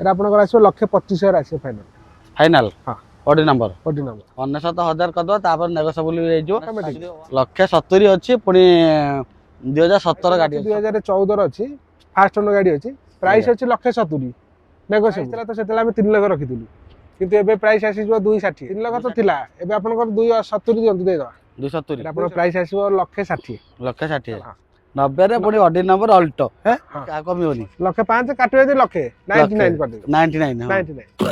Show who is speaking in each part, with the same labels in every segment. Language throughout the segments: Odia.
Speaker 1: এটা আপনার আসবে 1,25,000 আসবে ফাইনাল
Speaker 2: ফাইনাল
Speaker 1: হ্যাঁ
Speaker 2: অডି নম্বর
Speaker 1: ওটি নাম্বার
Speaker 2: 99,000 କରିଦେବା ତାପରେ ନେଗୋସିଏବଲ ହେଇଯିବ
Speaker 1: Automatic।
Speaker 2: 170 ଅଛି ପୁଣି 2017 ଗାଡି ଅଛି
Speaker 1: 2014 ଅଛି ଫାଷ୍ଟ ଓନର ଗାଡି ଅଛି ପ୍ରାଇସ୍ ଅଛି 1,70,000 ନେଗୋସିଏବଲ ତ ସେତେବେଳେ ଆମେ 3 ଲକ୍ଷ ରଖିଥିଲୁ କିନ୍ତୁ ଏବେ ପ୍ରାଇସ୍ ଆସିଯିବ 260 3 ଲକ୍ଷ ତ ଥିଲା ଏବେ ଆପଣଙ୍କର 270 ଦିଅନ୍ତୁ ଦେଇଦେବା
Speaker 2: 270
Speaker 1: ଆପଣଙ୍କ ପ୍ରାଇସ୍ ଆସିବ 1,60,000
Speaker 2: 160 90 ରେ ପୁଣି ଅଡି ନମ୍ବର ଅଲ୍ଟୋ କାହା କମିବନି
Speaker 1: 1,05,000 କାଟିବେ ଯଦି 1,99 କରିଦେବେ
Speaker 2: 99 ହଁ
Speaker 1: 99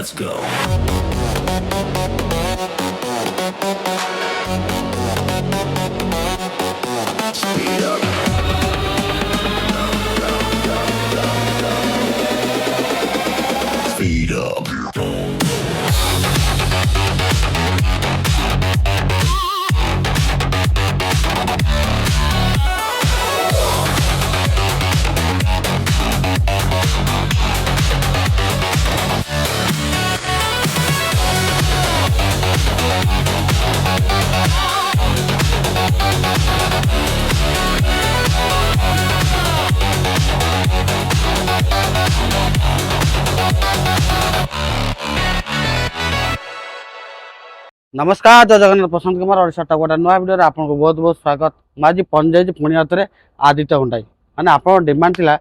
Speaker 2: नमस्कार जय जगन्नाथ प्रशांत कुमार ओडिशा टॉप गोटे नुआ वीडियो आपको बहुत बहुत स्वागत मुझे पहुंच जाइए पुणी हाथ आदित्य हुंडाई मैंने आप डिमांड थिला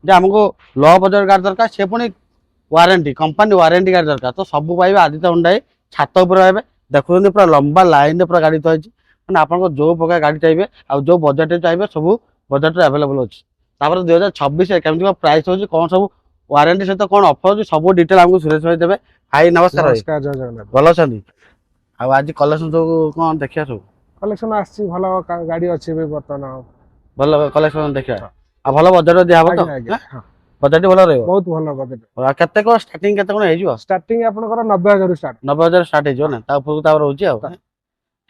Speaker 2: जे हमको लो बजट गाड़ी दरकार से पुणी वारंटी कंपनी वारंटी गाड़ी दरकार तो सब पाइबे आदित्य हुंडाई छात उपर रहे देखुं पूरा लंबा लाइन पूरा गाड़ी थी मैंने आपको जो प्रकार गाड़ी चाहिए आ जो बजेट चाहिए सब बजेट अवेलेबल अच्छी 2026 केमती प्राइस हो कौन सब वारंटी सहित कौन ऑफर हो सब डिटेल हमको सुरेश भाई देवे भाई नमस्कार
Speaker 1: नमस्कार जय जगन्नाथ
Speaker 2: भल अच्छा आज कलेक्शन सब कौन देखिया सब
Speaker 1: कलेक्शन आछि भलो गाड़ी अछि बे वर्तमान
Speaker 2: भल कलेक्शन देखिया आ भल बजेट दिया हो तो बजेट भल रहबो
Speaker 1: बहुत भलो बजेट
Speaker 2: आ केते को स्टार्टिंग केते कोन हेजियो
Speaker 1: स्टार्टिंग आपनकर 90,000 स्टार्ट
Speaker 2: 90,000 स्टार्ट हेजियो ना ता ऊपर ता रहउची आ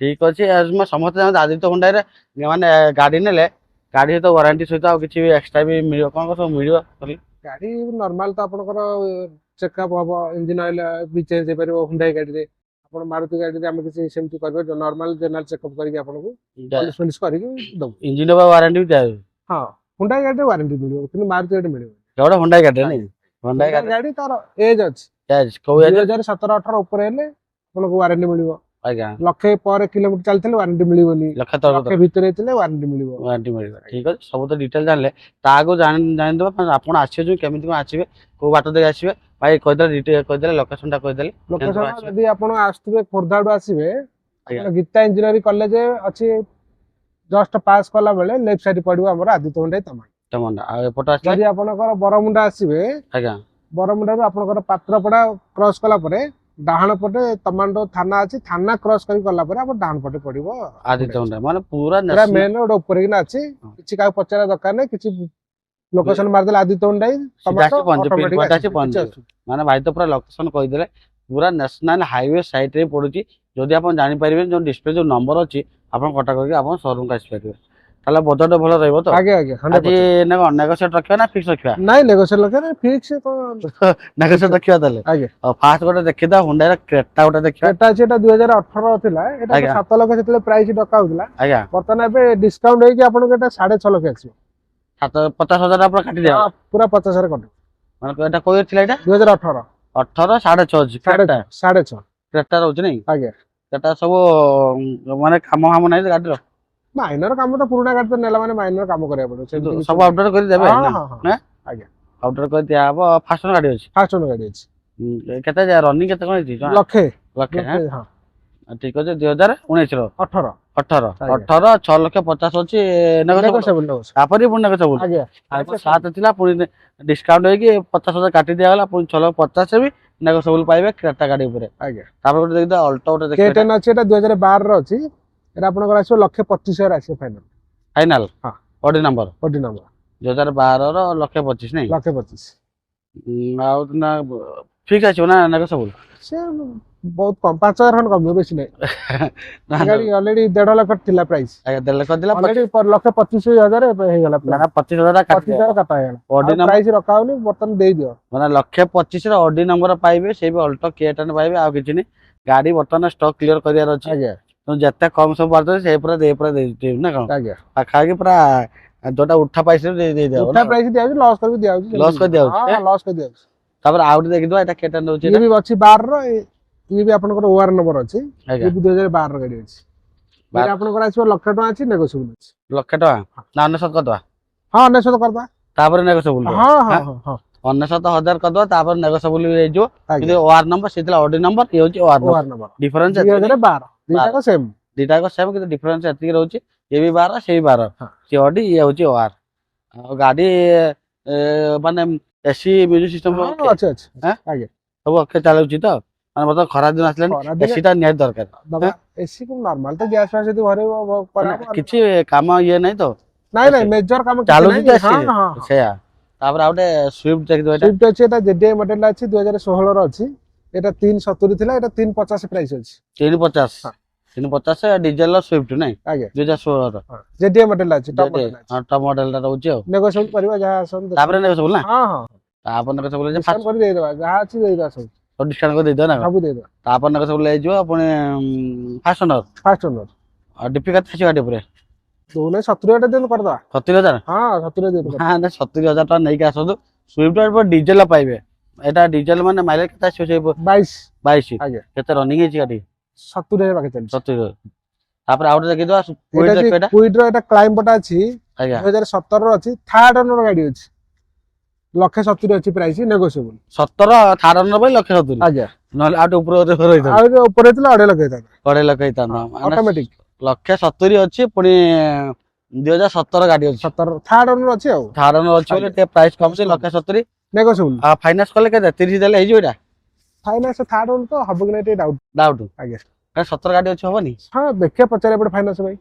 Speaker 2: ठीक अछि आज मैं समस्त जान आदित्य हुंडा रे माने गाड़ी नेले गाड़ी तो वारंटी सहित आ किछि भी एक्स्ट्रा भी मिलियो कोन को सब मिलियो
Speaker 1: गाड़ी नॉर्मल तो आपनकर चेकअप हबो इंजन ऑयल भी चेंज हे परबो हुंडा गाड़ी रे आपण मारुति गाड़ी रे हम किछि सेमति करबो जो नॉर्मल जनरल चेकअप करके आपनको पॉलिश पॉलिश करके दउ
Speaker 2: इंजन बा वारंटी भी दे
Speaker 1: हां हुंडा गाड़ी रे वारंटी मिलियो किंतु मारुति गाड़ी मिलियो
Speaker 2: केवड़ा हुंडा गाड़ी नहीं हुंडा
Speaker 1: गाड़ी तार एज अछि
Speaker 2: एज को एज
Speaker 1: 2017 18 ऊपर हेले आपनको वारंटी मिलियो
Speaker 2: आज्ञा
Speaker 1: लक्षे पर किलोमीटर चलथिले वारंटी मिलिबोनी
Speaker 2: लक्ष तो
Speaker 1: लक्षे भीतर हेतिले वारंटी मिलिबो
Speaker 2: वारंटी मिल ठीक अछि सब तो डिटेल जानले तागो जान देबा आपण आछियो जो केमिति को आछिबे को बाट दे आछिबे भाई कह दे डिटेल कह दे लोकेशन ता कह दे
Speaker 1: लोकेशन यदि आपण आस्थिबे खोरदाडू आसीबे
Speaker 2: आज्ञा
Speaker 1: गीता इंजीनियरिंग कॉलेज अछि जस्ट पास कला बेले लेफ्ट साइड पड़िबो हमर आदित्य हुंडा तमा
Speaker 2: टमंडा आ एपट आछले
Speaker 1: यदि आपनकर बरमुंडा आसीबे
Speaker 2: आज्ञा
Speaker 1: बरमुंडा रो आपनकर पात्रपड़ा क्रॉस कला परे डाहाण पटे तमांडो थाना अछि थाना क्रॉस करी कला परे आप डाहाण पटे पड़िबो
Speaker 2: आदित्य हुंडा माने पूरा
Speaker 1: पूरा मेन रोड ऊपर किना अछि किछि का पचारा दरकार नै किछि लोकेशन मार देला आदित्य हुंडा
Speaker 2: माने भाई तो पूरा लोकेशन कहि देले पूरा नेशनल हाईवे साइड रे पडुची जदि आपण जानि परिबे जो डिस्प्ले जो नंबर अछि आपण कटा करके आपण शोरूम का आसी परिबे ताला बजट भलो रहबो तो
Speaker 1: आगे आगे
Speaker 2: आज ने नेगोशिएट रखियो ना फिक्स रखियो
Speaker 1: नहीं नेगोशिएट लगे फिक्स तो
Speaker 2: नेगोशिएट रखियो ताले
Speaker 1: आगे
Speaker 2: और फास्ट गोटे देखिदा हुंडा रे क्रेटा गोटे देखियो
Speaker 1: एटा छै एटा 2018 थिला एटा 7 लाख सेतले प्राइस डका होतला
Speaker 2: आज्ञा
Speaker 1: वर्तमान एबे डिस्काउंट हे कि आपन एटा 6.5 लाख आछियो
Speaker 2: 50,000 आपण काटी दिया
Speaker 1: पूरा 50,000 कट
Speaker 2: माने एटा कोइ थिला एटा
Speaker 1: 2018
Speaker 2: 18 6.5 क्रेटा
Speaker 1: 6.5
Speaker 2: क्रेटा रहउछ नै
Speaker 1: आगे
Speaker 2: क्रेटा सब माने काम हम नै गाडी रो
Speaker 1: माइनर काम तो पुराना गाड़ी तो नेला माने माइनर काम करे पड़ो
Speaker 2: सब अपडेट कर देबे ना
Speaker 1: हां आगे
Speaker 2: अपडेट कर दिया हबो फास्ट गाडी अछि
Speaker 1: फास्ट गाड़ी अछि
Speaker 2: केते जा रनिंग केते कोन अछि
Speaker 1: लखे
Speaker 2: लखे
Speaker 1: हां
Speaker 2: ठीक अछि 2019 रो
Speaker 1: 18
Speaker 2: 18 18 6 लाख 50 अछि
Speaker 1: नेगोशिएबल
Speaker 2: तापरि पुन नेगोशिएबल
Speaker 1: आगे
Speaker 2: आइफोन 7 थिला पुनी डिस्काउंट होई कि 50,000 काटी दिया गला पुनी 6 लाख 50 से भी नेगोशिएबल पाइबे क्रेटा गाडी ऊपर
Speaker 1: आगे
Speaker 2: तापर गोटे देखदा अल्टो गोटे देखियो
Speaker 1: केटन अछि एटा 2012 रो अछि एटा आपनकर आछो 1,25,000 आछो फाइनल
Speaker 2: फाइनल
Speaker 1: हां
Speaker 2: ऑडी नंबर
Speaker 1: 2012
Speaker 2: रो 1,25 नै
Speaker 1: 1,25
Speaker 2: आउ ना फिक्स अछि ना नेगोशिएबल
Speaker 1: से बहुत कम 5,000 खन कम बेसी नै गाड़ी ऑलरेडी 1.5 लाख थिला प्राइस
Speaker 2: आगे देले कर दिला
Speaker 1: ऑलरेडी पर 1,25,000 हे गला
Speaker 2: ना 25,000 काटी
Speaker 1: 25,000 कटा हे
Speaker 2: ऑडी नंबर
Speaker 1: प्राइस रखा होनी बर्तन दे दियो
Speaker 2: माने 1,25,000 रो ऑडी नंबर पाइबे से भी अल्टो केटन पाइबे आ किछि नै गाड़ी बर्तन स्टॉक क्लियर करियार अछि
Speaker 1: आगे
Speaker 2: तो जत्ते कम सब बारतो से पूरा दे ना कोन
Speaker 1: आगे
Speaker 2: आ खाके पूरा जोटा उठा पैसे दे दे
Speaker 1: उठा प्राइस दिया लॉस कर दिया
Speaker 2: लॉस कर दिया
Speaker 1: हां लॉस कर दिया
Speaker 2: ତାପରେ ଆଉ ଗୋଟେ ଦେଖିଦବା ଏଟା କେତେ ନଉଛି
Speaker 1: ଇଏ ବି ଅଛି 12 ର ଇଏ ବି ଆପଣଙ୍କର OR ନମ୍ବର ଅଛି
Speaker 2: ଆଜ୍ଞା
Speaker 1: ଇଏ ବି 2012 ର ଗାଡି ଅଛି ଏଇଟା ଆପଣଙ୍କର ଆସିବ 1 ଲକ୍ଷ ଟଙ୍କା ଅଛି ନେଗୋସିଏବଲ ଅଛି
Speaker 2: ଲକ୍ଷେ ଟଙ୍କା ନା 99 କରିଦବା
Speaker 1: ହଁ ଅନେଶତ କରିଦବା
Speaker 2: ତାପରେ ନେଗୋସିଏବଲ
Speaker 1: ହଁ ହଁ ହଁ ହଁ
Speaker 2: 99,000 କରିଦବା ତାପରେ ନେଗୋସିଏବଲ ହେଇଯିବ
Speaker 1: ଆଜ୍ଞା
Speaker 2: କିନ୍ତୁ OR ନମ୍ବର ସେଇଥିଲା ଅଡି ନମ୍ବର ଇଏ ହଉଛି OR
Speaker 1: OR
Speaker 2: number
Speaker 1: number
Speaker 2: difference
Speaker 1: 2012 ଦିଟାକ ସେମ୍
Speaker 2: ଦିଟାକ ସେମ୍ କିନ୍ତୁ ଡିଫରେନ୍ସ ଏତିକି ରହୁଛି ଇଏ ବି 12 ସେ ବି 12
Speaker 1: ହଁ।
Speaker 2: ସିଏ ଅଡି ଇଏ ହଉଛି OR ଆଉ ଗାଡି ମାନେ ଏସି ମ୍ୟୁଜିକ ସିଷ୍ଟମ
Speaker 1: ହଁ ଅଛି ଅଛି
Speaker 2: ଆଁ?
Speaker 1: ଆଜ୍ଞା
Speaker 2: ସବୁ ଅକ୍ଷେ ଚାଲୁଛି ତ ମାନେ ବର୍ତ୍ତମାନ ଖରା ଦିନ ଆସିଲାନି
Speaker 1: ଖରାଦିନେ
Speaker 2: ଏସି ଟା ନିହାତି ଦରକାର
Speaker 1: ଦବା ଏସି କୁ ନର୍ମାଲ ତ ଗ୍ୟାସ୍ ଫ୍ୟାସ୍ ଯଦି ଭରିବ
Speaker 2: ମାନେ କିଛି କାମ ଇଏ ନାହିଁ ତ
Speaker 1: ନାଇଁ ନାଇଁ ମେଜର କାମ କିଛି
Speaker 2: ଚାଲୁଛି ତ
Speaker 1: ନାହିଁ
Speaker 2: ଏସି
Speaker 1: ହଁ ହଁ
Speaker 2: ସେଇଆ ତାପରେ ଆଉ ଗୋଟେ ସୁଇଫ୍ଟ ଦେଖିଦବ ଏଇଟା
Speaker 1: ସୁଇଫ୍ଟ ଅଛି ଏଟା JDI ମଡେଲ ଅଛି 2016 ର ଅଛି ଏଟା 370 ଥିଲା ଏଟା 350 ପ୍ରାଇସ୍ ଅଛି
Speaker 2: 350
Speaker 1: ହଁ
Speaker 2: 350 ଡିଜେଲ ର ସୁଇଫ୍ଟ ନାଇଁ
Speaker 1: ଆଜ୍ଞା
Speaker 2: 2016 ର
Speaker 1: JDI ମଡେଲ ଅଛି ଟପ ମଡେଲ ଅଛି
Speaker 2: ଟପ ମଡେଲ ଟା ରହୁଛି ଆଉ
Speaker 1: ନେଗୋସିଏବଲ କରିବା ଯାହା ଆସନ୍ତୁ
Speaker 2: ତାପରେ ନେଗୋସିଏବଲ ନା
Speaker 1: ହଁ ହଁ
Speaker 2: ତାପରେ ନେଗୋସିଏବଲ ଯେ
Speaker 1: ଡିସକାଉଣ୍ଟ କରି ଦେଇଦେବା ଯାହା ଅଛି ଦେଇଦେବା ସବୁ
Speaker 2: ଡିସକାଉଣ୍ଟ କରି ଦେଇଦବ ନା
Speaker 1: ସବୁ ଦେଇଦେବା
Speaker 2: ତାପରେ ନେଗୋସିଏବଲ ହେଇଯିବ ପୁଣି ଫାଷ୍ଟ ଓନର
Speaker 1: ଫାଷ୍ଟ ଓନର
Speaker 2: ଆଉ ଡିପି କେତେ ଅଛି ଗାଡି ଉପରେ
Speaker 1: ଦଉନେ 70 ଦିନ କରିଦବା
Speaker 2: 70,000
Speaker 1: ହଁ 70 ଦିନ
Speaker 2: ହଁ 70,000 ଟଙ୍କା ନେଇକି ଆସନ୍ତୁ ସୁଇଫ୍ଟ ଡିଜେଲ ପାଇବେ ଏଟା ଡିଜେଲ ମାନେ ମାଇଲେଜ କେତେ ଆସିବ ସେଇ
Speaker 1: 22
Speaker 2: 22
Speaker 1: ଆଜ୍ଞା
Speaker 2: କେତେ ରନିଂ ହେଇଛି ଗାଡି
Speaker 1: 70 ପାଖେ ଚାଲିଛି
Speaker 2: 70 ତାପରେ ଆଉ ଗୋଟେ ଦେଖିଦବା
Speaker 1: ଏଇଟା
Speaker 2: ଦେଖିବା ଏଟା
Speaker 1: କୁଇଡର ଏଟା କ୍ଲାଇମ୍ବଟା ଅଛି
Speaker 2: ଆଜ୍ଞା
Speaker 1: 2017 ର ଅଛି ଥାର୍ଡ ଓନର ଗାଡି ଅଛି 170 ଅଛି ପ୍ରାଇସ୍ ନେଗୋସିଏବଲ
Speaker 2: 17 ଥାର୍ଡ ଓନର ପାଇଁ 170
Speaker 1: ଆଜ୍ଞା
Speaker 2: ନହେଲେ ଆଉ ଟିକେ ଉପର ରହିଥାନ୍ତା
Speaker 1: ଆଉ ଯୋଉ ଉପରେ ଥିଲା 2.5 ଲକ୍ଷ ହେଇଥାନ୍ତା
Speaker 2: 2.5 ଲକ୍ଷ ହେଇଥାନ୍ତା ମାନେ
Speaker 1: ଅଟୋମେଟିକ
Speaker 2: 170 ଅଛି ପୁଣି 2017 ଗାଡି ଅଛି
Speaker 1: 17 ଥାର୍ଡ ଓନର ଅଛି ଆଉ
Speaker 2: ଥାର୍ଡ ଓନର ଅଛି ବୋଲି ଟିକେ ପ୍ରାଇସ୍ କମ ଅଛି 170
Speaker 1: ନେଗୋସିଏବଲ
Speaker 2: ଆଉ ଫାଇନାନ୍ସ କଲେ କେତେ 30 ଦେଲେ ହେଇଯିବ ଏଇଟା
Speaker 1: ଫାଇନାନ୍ସ ଥାର୍ଡ ଓନର ତ ହବ କି ନାହିଁ ଟିକେ ଡାଉଟ
Speaker 2: ଡାଉଟ
Speaker 1: ଆଜ୍ଞା
Speaker 2: 17 ଗାଡି ଅଛି ହବନି
Speaker 1: ହଁ ଦେଖିବା ପଚାରେ ଏପଟେ ଫାଇନାନ୍ସ ଭାଇ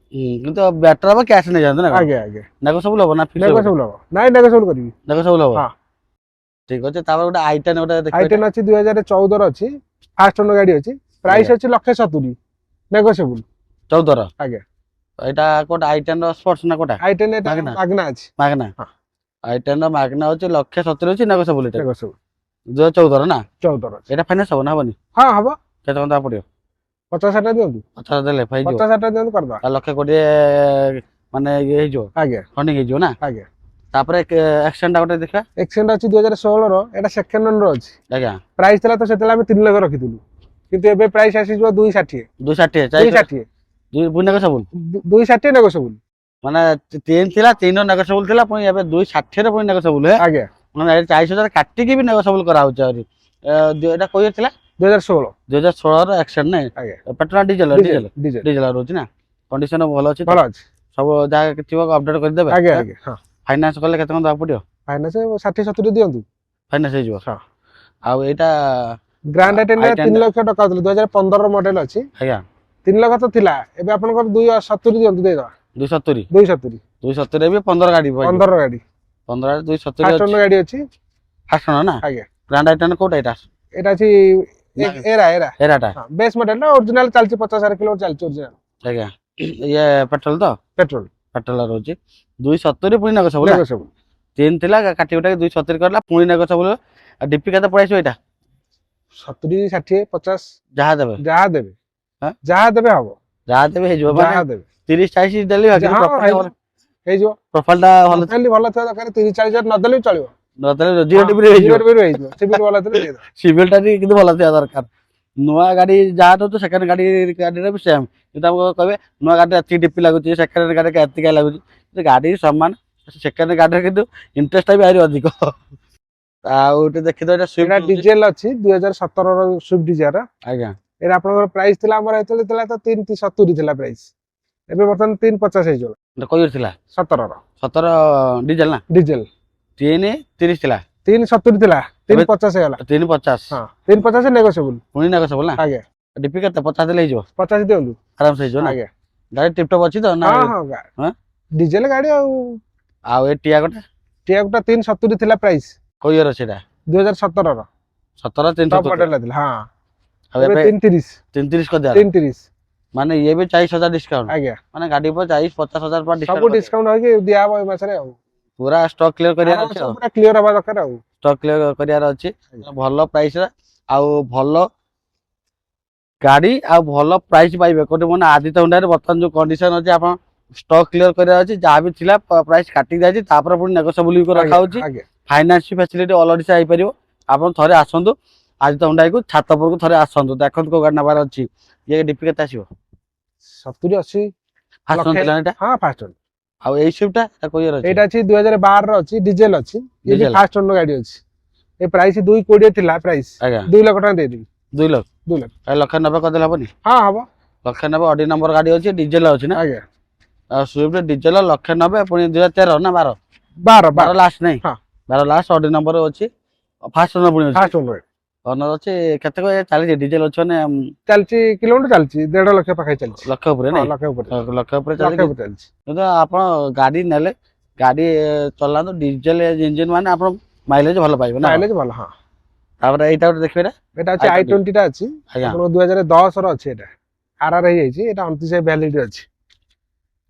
Speaker 2: କିନ୍ତୁ ବେଟର ହବ କ୍ୟାଶ ନେଇଯାଆନ୍ତୁ ନା
Speaker 1: ଆଜ୍ଞା ଆଜ୍ଞା
Speaker 2: ନେଗୋସିଏବଲ ହବ ନା ଫିକ୍ସ ହବ
Speaker 1: ନେଗୋସିଏବଲ ହବ ନାଇଁ ନେଗୋସିଏବଲ କରିବି
Speaker 2: ନେଗୋସିଏବଲ ହବ
Speaker 1: ହଁ
Speaker 2: ଠିକ ଅଛି ତାପରେ ଗୋଟେ i10 ଗୋଟେ ଦେଖିବା
Speaker 1: i10 ଅଛି 2014 ର ଅଛି ଫାଷ୍ଟ ଓନର ଗାଡି ଅଛି ପ୍ରାଇସ୍ ଅଛି 170 ନେଗୋସିଏବଲ
Speaker 2: 14 ର
Speaker 1: ଆଜ୍ଞା
Speaker 2: ଏଇଟା କୋଉଟା i10 ର ସ୍ପୋର୍ଟସ ନା କୋଉଟା
Speaker 1: i10 ଏଟା
Speaker 2: ମାଗଣା
Speaker 1: ମାଗଣା ଅଛି
Speaker 2: ମାଗଣା
Speaker 1: ହଁ
Speaker 2: i10 ର ମାଗଣା ହଉଛି 170 ଅଛି ନେଗୋସିଏବଲ ଏଟା
Speaker 1: ନେଗୋସିଏବଲ
Speaker 2: 2014 ର ନା
Speaker 1: 14 ଅଛି
Speaker 2: ଏଇଟା ଫାଇନାନ୍ସ ହବ ନା ହବନି
Speaker 1: ହଁ ହବ
Speaker 2: କେତେ ଟଙ୍କା ପଡିବ
Speaker 1: 50,000 ଦିଅନ୍ତୁ
Speaker 2: 50 ଦେଲେ ହେଇଯିବ
Speaker 1: 50,000 ଦିଅନ୍ତୁ କରିଦବା
Speaker 2: ଆଉ 1,20,00,000 ମାନେ ଇଏ ହେଇଯିବ
Speaker 1: ଆଜ୍ଞା
Speaker 2: ଫଣ୍ଡିଂ ହେଇଯିବ ନା
Speaker 1: ଆଜ୍ଞା
Speaker 2: ତାପରେ ଏକ୍ସଚେଞ୍ଜ ଟା ଗୋଟେ ଦେଖିବା
Speaker 1: ଏକ୍ସଚେଞ୍ଜ ଅଛି 2016 ର ଏଟା ସେକେଣ୍ଡ ଓନର ଅଛି
Speaker 2: ଆଜ୍ଞା
Speaker 1: ପ୍ରାଇସ୍ ଥିଲା ତ ସେତେବେଳେ ଆମେ 3 ଲକ୍ଷ ରଖିଥିଲୁ କିନ୍ତୁ ଏବେ ପ୍ରାଇସ୍ ଆସିଯିବ 260
Speaker 2: 260
Speaker 1: 260
Speaker 2: ପୁଣି ନେଗୋସିଏବଲ
Speaker 1: 260 ନେଗୋସିଏବଲ
Speaker 2: ମାନେ 3 ଥିଲା 3 ର ନେଗୋସିଏବଲ ଥିଲା ପୁଣି ଏବେ 260 ରେ ପୁଣି ନେଗୋସିଏବଲ
Speaker 1: ଆଜ୍ଞା
Speaker 2: ମାନେ 40,000 କାଟିକି ବି ନେଗୋସିଏବଲ କରାହଉଛି ଆହୁରି ଏଇଟା କୋଉ ଇୟର ଥିଲା
Speaker 1: 2016
Speaker 2: 2016 ର ଏକ୍ସଚେଞ୍ଜ ନାଇଁ
Speaker 1: ଆଜ୍ଞା
Speaker 2: petrol diesel
Speaker 1: diesel diesel
Speaker 2: diesel ରହୁଛି ନା କଣ୍ଡିସନ ଭଲ ଅଛି ତ?
Speaker 1: ଭଲ ଅଛି
Speaker 2: ସବୁ ଯାହା ଥିବ ଅପଡେଟ କରିଦେବେ
Speaker 1: ଆଜ୍ଞା ଆଜ୍ଞା ହଁ
Speaker 2: ଫାଇନାନ୍ସ କଲେ କେତେ ଟଙ୍କା ଦବାକୁ ପଡିବ
Speaker 1: ଫାଇନାନ୍ସ 60-70 ଦିଅନ୍ତୁ
Speaker 2: ଫାଇନାନ୍ସ ହେଇଯିବ
Speaker 1: ହଁ
Speaker 2: ଆଉ ଏଇଟା
Speaker 1: ଗ୍ରାଣ୍ଡ i10
Speaker 2: i10
Speaker 1: 3 ଲକ୍ଷ ଟଙ୍କା ହଉଥିଲା 2015 ର ମଡେଲ ଅଛି
Speaker 2: ଆଜ୍ଞା
Speaker 1: 3 ଲକ୍ଷ ତ ଥିଲା ଏବେ ଆପଣଙ୍କର 270 ଦିଅନ୍ତୁ ଦେଇଦବା
Speaker 2: 270
Speaker 1: 270
Speaker 2: 270 ରେ ବି 15 ଗାଡି
Speaker 1: 15 ଗାଡି
Speaker 2: 15 ରେ 270
Speaker 1: ଫାଷ୍ଟ
Speaker 2: ଅଛି
Speaker 1: ଓନର ଗାଡି ଅଛି
Speaker 2: ଫାଷ୍ଟ ନା
Speaker 1: ଆଜ୍ଞା
Speaker 2: ଗ୍ରାଣ୍ଡ i10 କୋଉଟା ଏଇଟା
Speaker 1: ଏଟା ଅଛି ଏରା ଏରା
Speaker 2: ଏରାଟା
Speaker 1: ହଁ ବେସ୍ ମଡେଲ ନା ଅରିଜିନାଲ ଚାଲିଛି 50,000 କିଲୋ ଚାଲିଛି ଅରିଜିନାଲ
Speaker 2: ଆଜ୍ଞା ଇଏ ପେଟ୍ରୋଲ ତ
Speaker 1: ପେଟ୍ରୋଲ
Speaker 2: ପେଟ୍ରୋଲ ରହୁଛି 270 ପୁଣି ନେଗୋସିଏବଲ
Speaker 1: ନେଗୋସିଏବଲ
Speaker 2: 3 ଥିଲା କାଟି ଉଠାକି 270 କରିଲା ପୁଣି ନେଗୋସିଏବଲ ଆଉ ଡିପି କେତେ ପଳେଇ ଆସିବ ଏଇଟା
Speaker 1: 70 60 50
Speaker 2: ଯାହା ଦେବେ
Speaker 1: ଯାହା ଦେବେ
Speaker 2: ହଁ?
Speaker 1: ଯାହା ଦେବେ ହବ
Speaker 2: ଯାହା ଦେବେ ହେଇଯିବ
Speaker 1: ଯାହା
Speaker 2: ମାନେ
Speaker 1: ଦେବେ
Speaker 2: 30 40 ଦେଲେ କିନ୍ତୁ
Speaker 1: ହଁ ହେଇଯିବ
Speaker 2: ପ୍ରୋଫାଇଲ ଟା ଭଲ
Speaker 1: ପ୍ରୋଫାଇଲ ଭଲ ଥିବା ଦରକାର 30-40 ନଦେଲେ ବି ଚଳିବ
Speaker 2: ନଦେଲେ ଜିରୋ ଡିପି ରେ ହେଇଯିବ
Speaker 1: ହେଇଯିବ ସିଭିଲ ଭଲ ଥିଲେ ଦେଇଦବା
Speaker 2: ସିଭିଲ ଟା କିନ୍ତୁ ଭଲ ଥିବା ଦରକାର ନୂଆ ଗାଡି ଯାହା ଦଉଛୁ ସେକେଣ୍ଡ ଗାଡିରେ ବି ସେମ୍ କିନ୍ତୁ ଆମକୁ କହିବେ ନୂଆ ଗାଡିରେ ଏତିକି ଡିପି ଲାଗୁଛି ସେକେଣ୍ଡ ଗାଡିରେ ଏତିକି ଲାଗୁଛି ଗାଡି ସମାନ ସେକେଣ୍ଡ ଗାଡିରେ କିନ୍ତୁ ଇଣ୍ଟରେଷ୍ଟ ବି ଆହୁରି ଅଧିକ ଆଉ ଗୋଟେ ଦେଖିଦ ଏଇଟା
Speaker 1: ଏଇଟା
Speaker 2: ସୁଇଫ୍ଟ
Speaker 1: ଡିଜେଲ ଅଛି 2017 ର ସୁଇଫ୍ଟ ଡିଜାयर
Speaker 2: ଆଜ୍ଞା
Speaker 1: ଏଇଟା ଆପଣଙ୍କର ପ୍ରାଇସ୍ ଥିଲା ଆମର ଯେତେବେଳେ ଥିଲା ତ 370 ଥିଲା ପ୍ରାଇସ୍ ଏବେ ବର୍ତ୍ତମାନ 350 ହେଇଯିବ
Speaker 2: ଏଇଟା କୋଉ year ଥିଲା
Speaker 1: 17 ର
Speaker 2: 17 ଡିଜେଲ ନା
Speaker 1: ଡିଜେଲ
Speaker 2: 330 ଥିଲା
Speaker 1: 370 ଥିଲା 350 ହେଇଗଲା
Speaker 2: 350
Speaker 1: ହଁ 350 ନେଗୋସିଏବଲ
Speaker 2: ପୁଣି ନେଗୋସିଏବଲ ନା
Speaker 1: ଆଜ୍ଞା
Speaker 2: ଡିପି କେତେ 50 ଦେଲେ ହେଇଯିବ
Speaker 1: 50 ଦିଅନ୍ତୁ
Speaker 2: ଆରାମସେ ହେଇଯିବ ନା
Speaker 1: ଆଜ୍ଞା
Speaker 2: ଗାଡି ଟିପଟପ୍ ଅଛି ତ ନା
Speaker 1: ହଁ ହଁ
Speaker 2: ହଁ?
Speaker 1: ଡିଜେଲ ଗାଡି
Speaker 2: ଆଉ ଏ ଟିଆଗୋଟା
Speaker 1: ଟିଆଗୋଟା 370 ଥିଲା ପ୍ରାଇସ୍
Speaker 2: କୋଉ year ଅଛି ଏଟା
Speaker 1: 2017 ର
Speaker 2: 17
Speaker 1: ଟପ
Speaker 2: 370
Speaker 1: ମଡେଲ ଥିଲା ହଁ
Speaker 2: ଆଉ
Speaker 1: ଏବେ
Speaker 2: ଏବେ
Speaker 1: 330
Speaker 2: 330 କରିଦେଲା
Speaker 1: 330
Speaker 2: ମାନେ ଇଏ ବି 40,000 ଡିସକାଉଣ୍ଟ
Speaker 1: ଆଜ୍ଞା
Speaker 2: ମାନେ ଗାଡି ଉପରେ 40-50,000
Speaker 1: ସବୁ
Speaker 2: ଡିସକାଉଣ୍ଟ
Speaker 1: ଡିସକାଉଣ୍ଟ ହେଇକି ଦିଆହବ ଏ ମାସରେ ଆଉ
Speaker 2: ପୁରା ଷ୍ଟକ୍ କ୍ଲିୟର କରିବାର ଅଛି ଆଉ
Speaker 1: ପୁରା କ୍ଲିୟର ହବା ଦରକାର ଆଉ
Speaker 2: ଷ୍ଟକ୍ କ୍ଲିୟର କରିବାର ଅଛି ଭଲ ପ୍ରାଇସ ଆଉ ଭଲ ଗାଡି ଆଉ ଭଲ ପ୍ରାଇସ ପାଇବେ କୋଉଠି ମାନେ ଆଦିତ୍ୟ ହୁଣ୍ଡାରେ ବର୍ତ୍ତମାନ ଯୋଉ କଣ୍ଡିସନ ଅଛି ଆପଣ ଷ୍ଟକ୍ କ୍ଲିୟର କରିବାର ଅଛି ଯାହା ବି ଥିଲା ପ୍ରାଇସ କାଟି ଦିଆଯାଇଛି ତାପରେ ପୁଣି ନେଗୋସିଏବଲ ବି ରଖା ହଉଛି
Speaker 1: ଆଜ୍ଞା
Speaker 2: ଫାଇନାନ୍ସ ଫ୍ୟାସିଲିଟି ଅଲ୍ ଓଡ଼ିଶା ହେଇପାରିବ ଆପଣ ଥରେ ଆସନ୍ତୁ ଆଦିତ୍ୟ ହୁଣ୍ଡାଇକୁ ଛାତ ଉପରକୁ ଥରେ ଆସନ୍ତୁ ଦେଖନ୍ତୁ କୋଉ ଗାଡ଼ି ନେବାର ଅଛି। ଇଏ ଡିପି କେତେ ଆସିବ?
Speaker 1: 70 80
Speaker 2: ଫାଷ୍ଟ
Speaker 1: ଲକ୍ଷେ।
Speaker 2: ଥିଲା ଏଇଟା।
Speaker 1: ହଁ ଫାଷ୍ଟ ଓନର।
Speaker 2: ଆଉ ଏଇ ସୁଇଫ୍ଟଟା ଏଟା କୋଉ ଇୟର ଅଛି?
Speaker 1: ଏଇଟା ଅଛି 2012 ର ଅଛି, ଡିଜେଲ ଅଛି। ଇଏ ବି
Speaker 2: ଡିଜେଲ।
Speaker 1: ଫାଷ୍ଟ ଓନର ଗାଡି ଅଛି। ଏ ପ୍ରାଇସ୍ 220 ଥିଲା ପ୍ରାଇସ୍।
Speaker 2: ଆଜ୍ଞା
Speaker 1: 2 ଲକ୍ଷ ଟଙ୍କା ଦେଇଦେବି।
Speaker 2: 2 ଲକ୍ଷ।
Speaker 1: 2 ଲକ୍ଷ।
Speaker 2: ଏ 190 କରିଦେଲେ ହବନି?
Speaker 1: ହଁ ହବ।
Speaker 2: 190 ଅଡି ନମ୍ବର ଗାଡ଼ି ଅଛି, ଡିଜେଲ ଅଛି ନା?
Speaker 1: ଆଜ୍ଞା
Speaker 2: ଆଉ ସୁଇଫ୍ଟ ଡିଜେଲ 190 ପୁଣି 2013 ନା 12?
Speaker 1: 12
Speaker 2: 12 ଲାଷ୍ଟ ନାଇଁ?
Speaker 1: ହଁ
Speaker 2: 12 ଲାଷ୍ଟ ଅଡି ନମ୍ବର ଅଛି। ଫାଷ୍ଟ ଓନର ପୁଣି ଅଛି।
Speaker 1: First owner.
Speaker 2: ଅନର ଅଛି କେତେ ଚାଲିଛି ଡିଜେଲ ଅଛି ମାନେ
Speaker 1: ଚାଲିଛି କିଲୋମିଟର ଚାଲିଛି 1.5 ଲକ୍ଷ ପାଖାପାଖି ଚାଲିଛି।
Speaker 2: ଲକ୍ଷ ଉପରେ
Speaker 1: ହଁ
Speaker 2: ନାଇଁ?
Speaker 1: ଲକ୍ଷ ଉପରେ।
Speaker 2: ଲକ୍ଷ ଉପରେ
Speaker 1: ଲକ୍ଷ
Speaker 2: ଚାଲିଛି।
Speaker 1: ଉପରେ ଚାଲିଛି।
Speaker 2: କିନ୍ତୁ ଆପଣ ଗାଡ଼ି ନେଲେ ଗାଡ଼ି ଚଲାନ୍ତୁ ଡିଜେଲ ଇଞ୍ଜିନ ମାନେ ଆପଣ ମାଇଲେଜ ଭଲ ପାଇବେ ନା?
Speaker 1: ମାଇଲେଜ ଭଲ। ହଁ
Speaker 2: ତାପରେ ଏଇଟା ଗୋଟେ ଦେଖିବେ ନା?
Speaker 1: ଏଟା ଅଛି i20 ଟା ଅଛି।
Speaker 2: ଆଜ୍ଞା
Speaker 1: ଆପଣଙ୍କ 2010 ର ଅଛି। ଏଟା ଆରଆର ହେଇଯାଇଛି। ଏଟା 29 ଭ୍ୟାଲିଡି ଅଛି।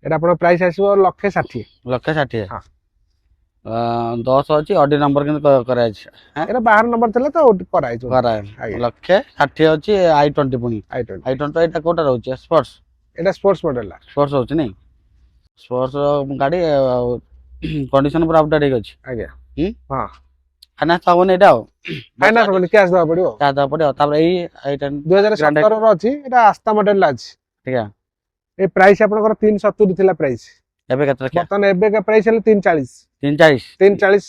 Speaker 1: ଏଟା ଆପଣଙ୍କ ପ୍ରାଇସ୍ ଆସିବ 1,60,000।
Speaker 2: 1,60,000।
Speaker 1: ହଁ
Speaker 2: 10 ଅଛି ଅଡି ନମ୍ବର କିନ୍ତୁ କରାଯାଇଛି।
Speaker 1: ଏଟା 12 ନମ୍ବର ଥିଲା ତ କରାହେଇଛି। ଆଜ୍ଞା
Speaker 2: 1,60,000 ଅଛି i20 ପୁଣି
Speaker 1: i20।
Speaker 2: i20 ଏଇଟା କୋଉଟା ରହୁଛି? ସ୍ପୋର୍ଟସ?
Speaker 1: ଏଟା ସ୍ପୋର୍ଟସ ମଡେଲ।
Speaker 2: ସ୍ପୋର୍ଟସ ହଉଛି ନାଇଁ? ସ୍ପୋର୍ଟସ ଗାଡ଼ି କଣ୍ଡିସନ ପୁରା ଅପଡେଟ୍ ହେଇକି ଅଛି।
Speaker 1: ଆଜ୍ଞା
Speaker 2: ହୁଁ
Speaker 1: ହଁ
Speaker 2: ଫାଇନାନ୍ସ ହବନି ଏଇଟା? ଆଉ
Speaker 1: ଫାଇନାନ୍ସ ହବନି, କ୍ୟାଶ ଦେବାକୁ ପଡିବ।
Speaker 2: ଚାର୍ଜ ଦେବାକୁ ପଡ଼ିବ। ତାପରେ ଏଇଟା
Speaker 1: 2017 ର ଅଛି। ଏଟା ଆସ୍ତା ମଡେଲ ଅଛି।
Speaker 2: ଠିକ
Speaker 1: ଏ ପ୍ରାଇସ୍ ଆପଣଙ୍କର 370 ଥିଲା ପ୍ରାଇସ୍।
Speaker 2: ଏବେ କେତେ ରଖିବା?
Speaker 1: ବର୍ତ୍ତମାନ ଏବେକା ପ୍ରାଇସ୍ ହେଲେ 340।
Speaker 2: 340
Speaker 1: 340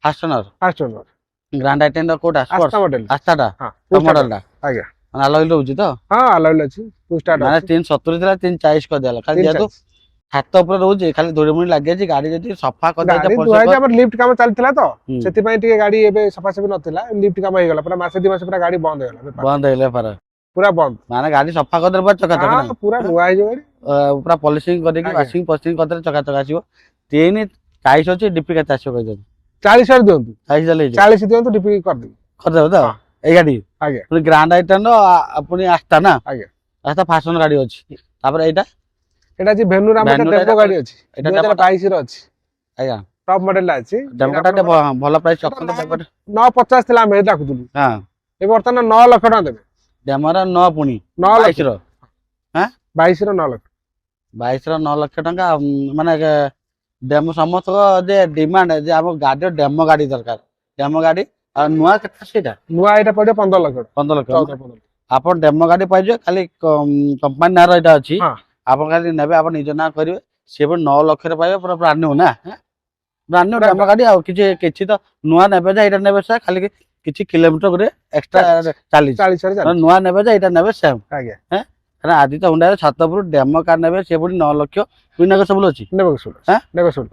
Speaker 2: first owner.
Speaker 1: First owner.
Speaker 2: Grand i ten କୋଉଟା?
Speaker 1: Asta
Speaker 2: sports
Speaker 1: model.
Speaker 2: ଆସ୍ତାଟା
Speaker 1: ହଁ
Speaker 2: ଟପ୍ ମଡେଲଟା
Speaker 1: ଆଜ୍ଞା
Speaker 2: ଆଲୟ ରହୁଛି ତ?
Speaker 1: ହଁ ଆଲାଉଲ ଅଛି। ଟୁ ଷ୍ଟାର୍ଟ
Speaker 2: ମାନେ
Speaker 1: ଅଛି।
Speaker 2: 370 ଥିଲା 340 କରିଦେଲା। ଖାଲି ଯେହେତୁ
Speaker 1: 340
Speaker 2: ଛାତ ଉପରେ ରହୁଛି ଖାଲି ଧୂଳି ମୁଳି ଲାଗିଯାଇଛି। ଗାଡ଼ି ଯଦି ସଫା କରିଦେଇଛ
Speaker 1: ଗାଡି ଧୁଆ ହେଇଛି। ଆମର ଲିଫ୍ଟ କାମ ଚାଲିଥିଲା ତ
Speaker 2: ହୁଁ।
Speaker 1: ସେଥିପାଇଁ ଟିକେ ଗାଡି ଏବେ ସଫାସଫି ନଥିଲା। ଲିଫ୍ଟ କାମ ହେଇଗଲା ପୁରା ମାସେ 2 ମାସ ପୁରା ଗାଡି ବନ୍ଦ ହେଇଗଲା। ବେପାର
Speaker 2: ବନ୍ଦ ହେଇଗଲେ ପାର
Speaker 1: ପୁରା ବନ୍ଦ।
Speaker 2: ମାନେ ଗାଡ଼ି ସଫା କରିଦେଲେ ପୁରା ଚକାଚକ ନା?
Speaker 1: ହଁ ପୁରା ନୂଆ ହେଇଯିବ ଗାଡି।
Speaker 2: ପୁରା ପଲିସିଂ କରିକି
Speaker 1: ଆଜ୍ଞା।
Speaker 2: ୱାସିଂ ପସିଂ କରିଦେଲେ ଚକାଚକ ଆସିବ। 340 ଅଛି ଡିପି କେତେ ଆସିବ କହିଛନ୍ତି?
Speaker 1: 40 ରେ ଦିଅନ୍ତୁ।
Speaker 2: 40 ଦେଲେ ହେଇଯିବ?
Speaker 1: 40 ଦିଅନ୍ତୁ ଡିପି କରିଦେବି।
Speaker 2: କରିଦେବ ତ?
Speaker 1: ହଁ
Speaker 2: ଏଇ ଗାଡ଼ି
Speaker 1: ଆଜ୍ଞା
Speaker 2: ପୁଣି ଗ୍ରାଣ୍ଡ ଆଇଟେନ୍ ପୁଣି ଆସ୍ତା ନା?
Speaker 1: ଆଜ୍ଞା
Speaker 2: ଆସ୍ତା ଫାଷ୍ଟ ଓନର ଗାଡ଼ି ଅଛି। ତାପରେ ଏଇଟା
Speaker 1: ଏଟା ଅଛି ଭେନୁର ଆମର
Speaker 2: ଭେନୁର
Speaker 1: ଡେମ୍ପୋ ଗାଡି ଅଛି।
Speaker 2: ଏଇଟା
Speaker 1: 2022 ର ଅଛି।
Speaker 2: ଆଜ୍ଞା
Speaker 1: ଟପ୍ ମଡେଲ ଅଛି।
Speaker 2: ଡେମୋଟା ଟିକେ ଭଲ ପ୍ରାଇସ୍ ରଖନ୍ତୁ।
Speaker 1: 950 ଥିଲା ଆମେ ଡାକୁଥିଲୁ।
Speaker 2: ହଁ
Speaker 1: ଏବେ ବର୍ତ୍ତମାନ 9 ଲକ୍ଷ ଟଙ୍କା ଦେବେ।
Speaker 2: ଡେମୋର 9 ପୁଣି
Speaker 1: 9 ଲକ୍ଷ
Speaker 2: 22 ର
Speaker 1: 22 ର 9 ଲକ୍ଷ।
Speaker 2: 22 ର 9 ଲକ୍ଷ ଟଙ୍କା। ମାନେ ଡେମୋ ସମସ୍ତଙ୍କ ଯେ ଡିମାଣ୍ଡ ଯେ ଆମ ଗାଡ଼ିର ଡେମୋ ଗାଡ଼ି ଦରକାର। ଡେମୋ ଗାଡ଼ି ଆଉ ନୂଆ କେତେ ସେଇଟା?
Speaker 1: ନୂଆ ଏଇଟା ପଡିବ 15 ଲକ୍ଷ।
Speaker 2: 15 ଲକ୍ଷ।
Speaker 1: 14-15।
Speaker 2: ଆପଣ ଡେମୋ ଗାଡ଼ି ପାଇଯିବେ। ଖାଲି କମ୍ପାନୀ ନାଁର ଏଇଟା ଅଛି।
Speaker 1: ହଁ
Speaker 2: ଆପଣ ଖାଲି ନେବେ ଆପଣ ନିଜ ନାଁ କରିବେ। ସିଏ ପୁଣି 9 ଲକ୍ଷରେ ପାଇବେ ପୁରା ବ୍ରାଣ୍ଡ ନ୍ୟୁ ନା? ବ୍ରାଣ୍ଡ ନ୍ୟୁ ଡେମୋ ଗାଡ଼ି। ଆଉ କିଛି ତ ନୂଆ ନେବେ ଯେ ଏଇଟା ନେବେ ସାର୍ ଖାଲି କିଛି କିଲୋମିଟର ଗୋଟେ ଏକ୍ସଟ୍ରା ଚାଲିଛି।
Speaker 1: 40 ରେ ଚାଲିଛି।
Speaker 2: ନୂଆ ନେବେ ଯେ ଏଇଟା ନେବେ ସେମ୍।
Speaker 1: ଆଜ୍ଞା
Speaker 2: କାରଣ ଆଦିତ୍ୟ ହୁଣ୍ଡାଇର ଛାତ ଉପରୁ ଡେମୋ କାର୍ ନେବେ ସେ ପୁଣି 9 ଲକ୍ଷ। ନେଗୋସିଏବଲ୍ ଅଛି?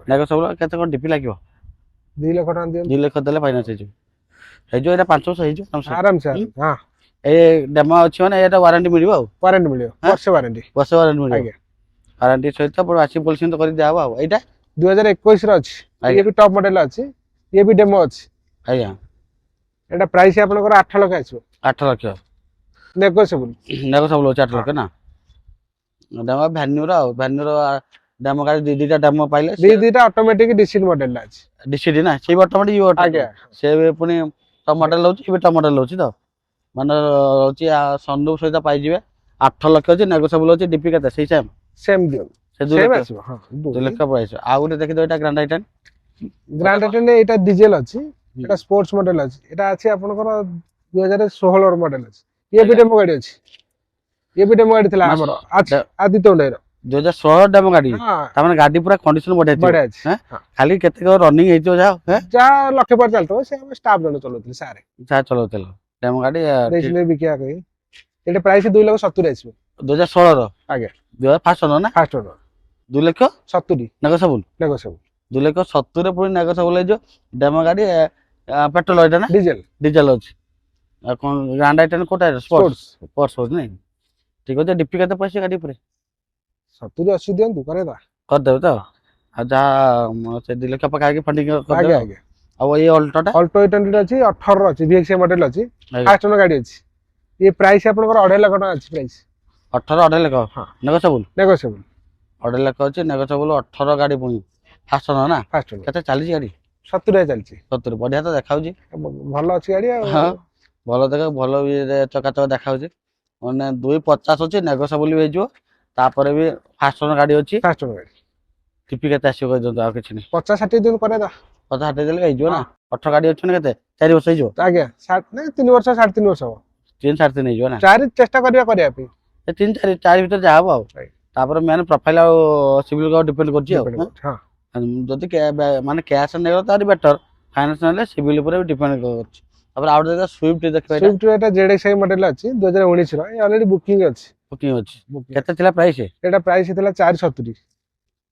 Speaker 2: ନେଗୋସିଏବଲ୍ କେତେ କଣ ଡିପି ଲାଗିବ?
Speaker 1: 2 ଲକ୍ଷ ଟଙ୍କା ଦିଅନ୍ତୁ।
Speaker 2: 2 ଲକ୍ଷ ଦେଲେ ଫାଇନାନ୍ସ ହେଇଯିବ। ଏଇଟା 5 ବର୍ଷ ହେଇଯିବ
Speaker 1: ଆରାମସେ। ହଁ
Speaker 2: ଏଇ ଡେମୋ ଅଛି ମାନେ ଏଇଟା ୱାରେଣ୍ଟି ମିଳିବ। ଆଉ
Speaker 1: ୱାରେଣ୍ଟି ମିଳିବ। ବର୍ଷେ ୱାରେଣ୍ଟି।
Speaker 2: ବର୍ଷେ ୱାରେଣ୍ଟି ମିଳିବ।
Speaker 1: ଆଜ୍ଞା
Speaker 2: ୱାରେଣ୍ଟି ସହିତ ପୁଣି ୱାସିଂ ପଲିସିଂ ତ କରି ଦିଆହବ। ଆଉ ଏଇଟା
Speaker 1: 2021 ର ଅଛି। ଇଏ ବି ଟପ୍ ମଡେଲ ଅଛି। ଇଏ ବି ଡେମୋ ଅଛି।
Speaker 2: ଆଜ୍ଞା
Speaker 1: ଏଟା ପ୍ରାଇସ୍ ଆପଣଙ୍କର 8 ଲକ୍ଷ ଆସିବ।
Speaker 2: 8 ଲକ୍ଷ
Speaker 1: ନେଗୋସିଏବଲ୍।
Speaker 2: ନେଗୋସିଏବଲ୍ ଅଛି 8 ଲକ୍ଷ ନା? ଡେମୋ ଭ୍ୟାନ୍ୟୁର ଆଉ ଭ୍ୟାନ୍ୟୁର ଡେମୋ ଗାଡ଼ି ଦିଟା ଡେମୋ ପାଇଲେ
Speaker 1: ଦିଟା ଅଟୋମେଟିକ ଡିସିଡ ମଡେଲ ଅଛି।
Speaker 2: ଡିସିଡି ନା? ସେଇ ଅଟୋମେଟିକ ଇଏ
Speaker 1: ଆଜ୍ଞା
Speaker 2: ସେ ପୁଣି ଟପ୍ ମଡେଲ ରହୁଛି। ଏବେ ଟପ୍ ମଡେଲ ରହୁଛି ତ? ମାନେ ରହୁଛି ସନରୁଫ୍ ସହିତ ପାଇଯିବେ। 8 ଲକ୍ଷ ଅଛି। ନେଗୋସିଏବଲ୍ ଅଛି। ଡିପି କେତେ? ସେଇ ସେମ୍
Speaker 1: ସେମ୍ ଦିଅନ୍ତୁ।
Speaker 2: ସେ 2
Speaker 1: ସେମ୍
Speaker 2: ଲକ୍ଷ।
Speaker 1: ଆସିବ। ହଁ
Speaker 2: 2 ଲକ୍ଷ ପ୍ରାଇସ୍। ଆଉ ଗୋଟେ ଦେଖିଦିଅ ଏଇଟା ଗ୍ରାଣ୍ଡ ଆଇଟେନ୍।
Speaker 1: ଗ୍ରାଣ୍ଡ ଆଇଟେନ୍ ଏଇଟା ଡିଜେଲ ଅଛି। ଏଟା ସ୍ପୋର୍ଟସ ମଡେଲ ଅଛି। ଏଟା ଅଛି ଆପଣଙ୍କର 2016 ର ମଡେଲ ଅଛି। ଇଏ ବି ଡେମୋ ଗାଡ଼ି ଅଛି। ଇଏ ବି ଡେମୋ ଗାଡ଼ି ଥିଲା ଆମର ଅଛି ଆଦିତ୍ୟ ହୁଣ୍ଡାଇର
Speaker 2: 2016 ଡେମୋ ଗାଡ଼ି।
Speaker 1: ହଁ
Speaker 2: ତାମାନେ ଗାଡ଼ି ପୁରା କଣ୍ଡିସନ ବଢିଆ ଥିବ।
Speaker 1: ବଢିଆ ଅଛି।
Speaker 2: ଖାଲି କେତେ ରନିଂ ହେଇଥିବ
Speaker 1: ଯାହା ଲକ୍ଷ ପରେ ଚାଲିଥିବ। ସେ ଆମେ ଷ୍ଟାଫ ଜଣ ଚଲଉଥିଲେ ସାର୍
Speaker 2: ଯାହା ଚଲଉଥିଲ ଡେମୋ ଗାଡ଼ି।
Speaker 1: ଦେଇଥିଲେ ବିକିବା ପାଇଁ। ଏଟା ପ୍ରାଇସ୍ 2,70,000 ଆସିବ।
Speaker 2: 2016 ର
Speaker 1: ଆଜ୍ଞା
Speaker 2: ଫାଷ୍ଟ ଓନର ନା?
Speaker 1: First owner.
Speaker 2: 2,70,000 ନେଗୋସିଏବଲ୍। 2,70,000 ପୁଣି ନେଗୋସିଏବଲ୍ ହେଇଯିବ। ଡେମୋ ଗାଡ଼ି ପେଟ୍ରୋଲ ଏଇଟା ନା?
Speaker 1: ଡିଜେଲ
Speaker 2: ଡିଜେଲ ଅଛି। ଆଉ କଣ ଗ୍ରାଣ୍ଡ ଆଇଟେନ୍ କୋଉଟା?
Speaker 1: ସ୍ପୋର୍ଟସ।
Speaker 2: ସ୍ପୋର୍ଟସ ହଉଛି ନାଇଁ? ଠିକ ଅଛି। ଡିପି କେତେ ପଇସା ଗାଡ଼ି ଉପରେ?
Speaker 1: 70-80 ଦିଅନ୍ତୁ କରେଇବା।
Speaker 2: କରିଦେବେ ତ? ଆଉ ଯାହା ସେ 2 ଲକ୍ଷ ପାଖାପାଖି ଫଣ୍ଡିଂ କରିଦେବେ।
Speaker 1: ଆଜ୍ଞା
Speaker 2: ଆଉ ଏଇ ଅଲ୍ଟୋଟା?
Speaker 1: ଅଲ୍ଟୋ 800 ଅଛି। 18 ର ଅଛି। VXI ମଡେଲ ଅଛି। ଫାଷ୍ଟ ଓନର ଗାଡ଼ି ଅଛି। ଏ ପ୍ରାଇସ୍ ଆପଣଙ୍କର 2.5 ଲକ୍ଷ ଟଙ୍କା ଅଛି ପ୍ରାଇସ୍।
Speaker 2: 18 2.5 ଲକ୍ଷ
Speaker 1: ହଁ
Speaker 2: ନେଗୋସିଏବଲ୍।
Speaker 1: 2.5
Speaker 2: ଲକ୍ଷ ଅଛି ନେଗୋସିଏବଲ୍। 18 ଗାଡ଼ି ପୁଣି ଫାଷ୍ଟ ଓନର ନା?
Speaker 1: First owner.
Speaker 2: କେତେ ଚାଲିଛି ଗାଡ଼ି?
Speaker 1: 70 ଚାଲିଛି।
Speaker 2: 70 ବଢିଆ ତ ଦେଖାଉଛି।
Speaker 1: ଭଲ ଅଛି ଗାଡ଼ି ଆଉ।
Speaker 2: ହଁ ଭଲ ଦେଖ ଭଲ ବି ଚକାଚକ ଦେଖାଉଛି। ମାନେ 250 ଅଛି। ନେଗୋସିଏବଲ୍ ବି ହେଇଯିବ। ତାପରେ ବି ଫାଷ୍ଟ ଓନର ଗାଡ଼ି ଅଛି।
Speaker 1: ଫାଷ୍ଟ ଓନର ଗାଡ଼ି।
Speaker 2: ଡିପି କେତେ ଆସିବ କହିଦିଅନ୍ତୁ। ଆଉ କିଛି ନାହିଁ।
Speaker 1: 50-60 ଦିନ କରେଇବା।
Speaker 2: କଥା ହାଟେଇ ଦେଲେ ହେଇଯିବ ନା 18 ଗାଡି ଅଛି ନା କେତେ 4 ବର୍ଷ ହେଇଯିବ
Speaker 1: ଆଜ୍ଞା ନାଇଁ 3 ବର୍ଷ 3.5 ବର୍ଷ ହବ
Speaker 2: 3 3.5 ହେଇଯିବ ନା
Speaker 1: 4 ଚେଷ୍ଟା କରିବା ପାଇଁ
Speaker 2: 3 4 ଭିତରେ ଯାହା ହବ ଆଉ
Speaker 1: ଆଜ୍ଞା।
Speaker 2: ତାପରେ ମେନ୍ ପ୍ରୋଫାଇଲ ଆଉ ସିଭିଲ କୁ ଡିପେଣ୍ଡ କରୁଛି ଆଉ
Speaker 1: Depend କରୁଛି, ହଁ
Speaker 2: ଯଦି ମାନେ କ୍ୟାସ୍ ନେଇଗଲ ତାହେଲେ ବେଟର ଫାଇନାନ୍ସ ନେଲେ ସିଭିଲ ଉପରେ ଡିପେଣ୍ଡ କରୁଛି ତାପରେ ଆଉ ଗୋଟେ ସୁଇଫ୍ଟ ଦେଖିବା ଏଇଟା
Speaker 1: ସୁଇଫ୍ଟ ଏଟା ZXi ମଡେଲ ଅଛି 2019 ର ଅଲରେଡି ବୁକିଂ ଅଛି
Speaker 2: ବୁକିଂ ଅଛି କେତେ ଥିଲା ପ୍ରାଇସ୍
Speaker 1: ଏଟା ପ୍ରାଇସ୍ ଥିଲା 470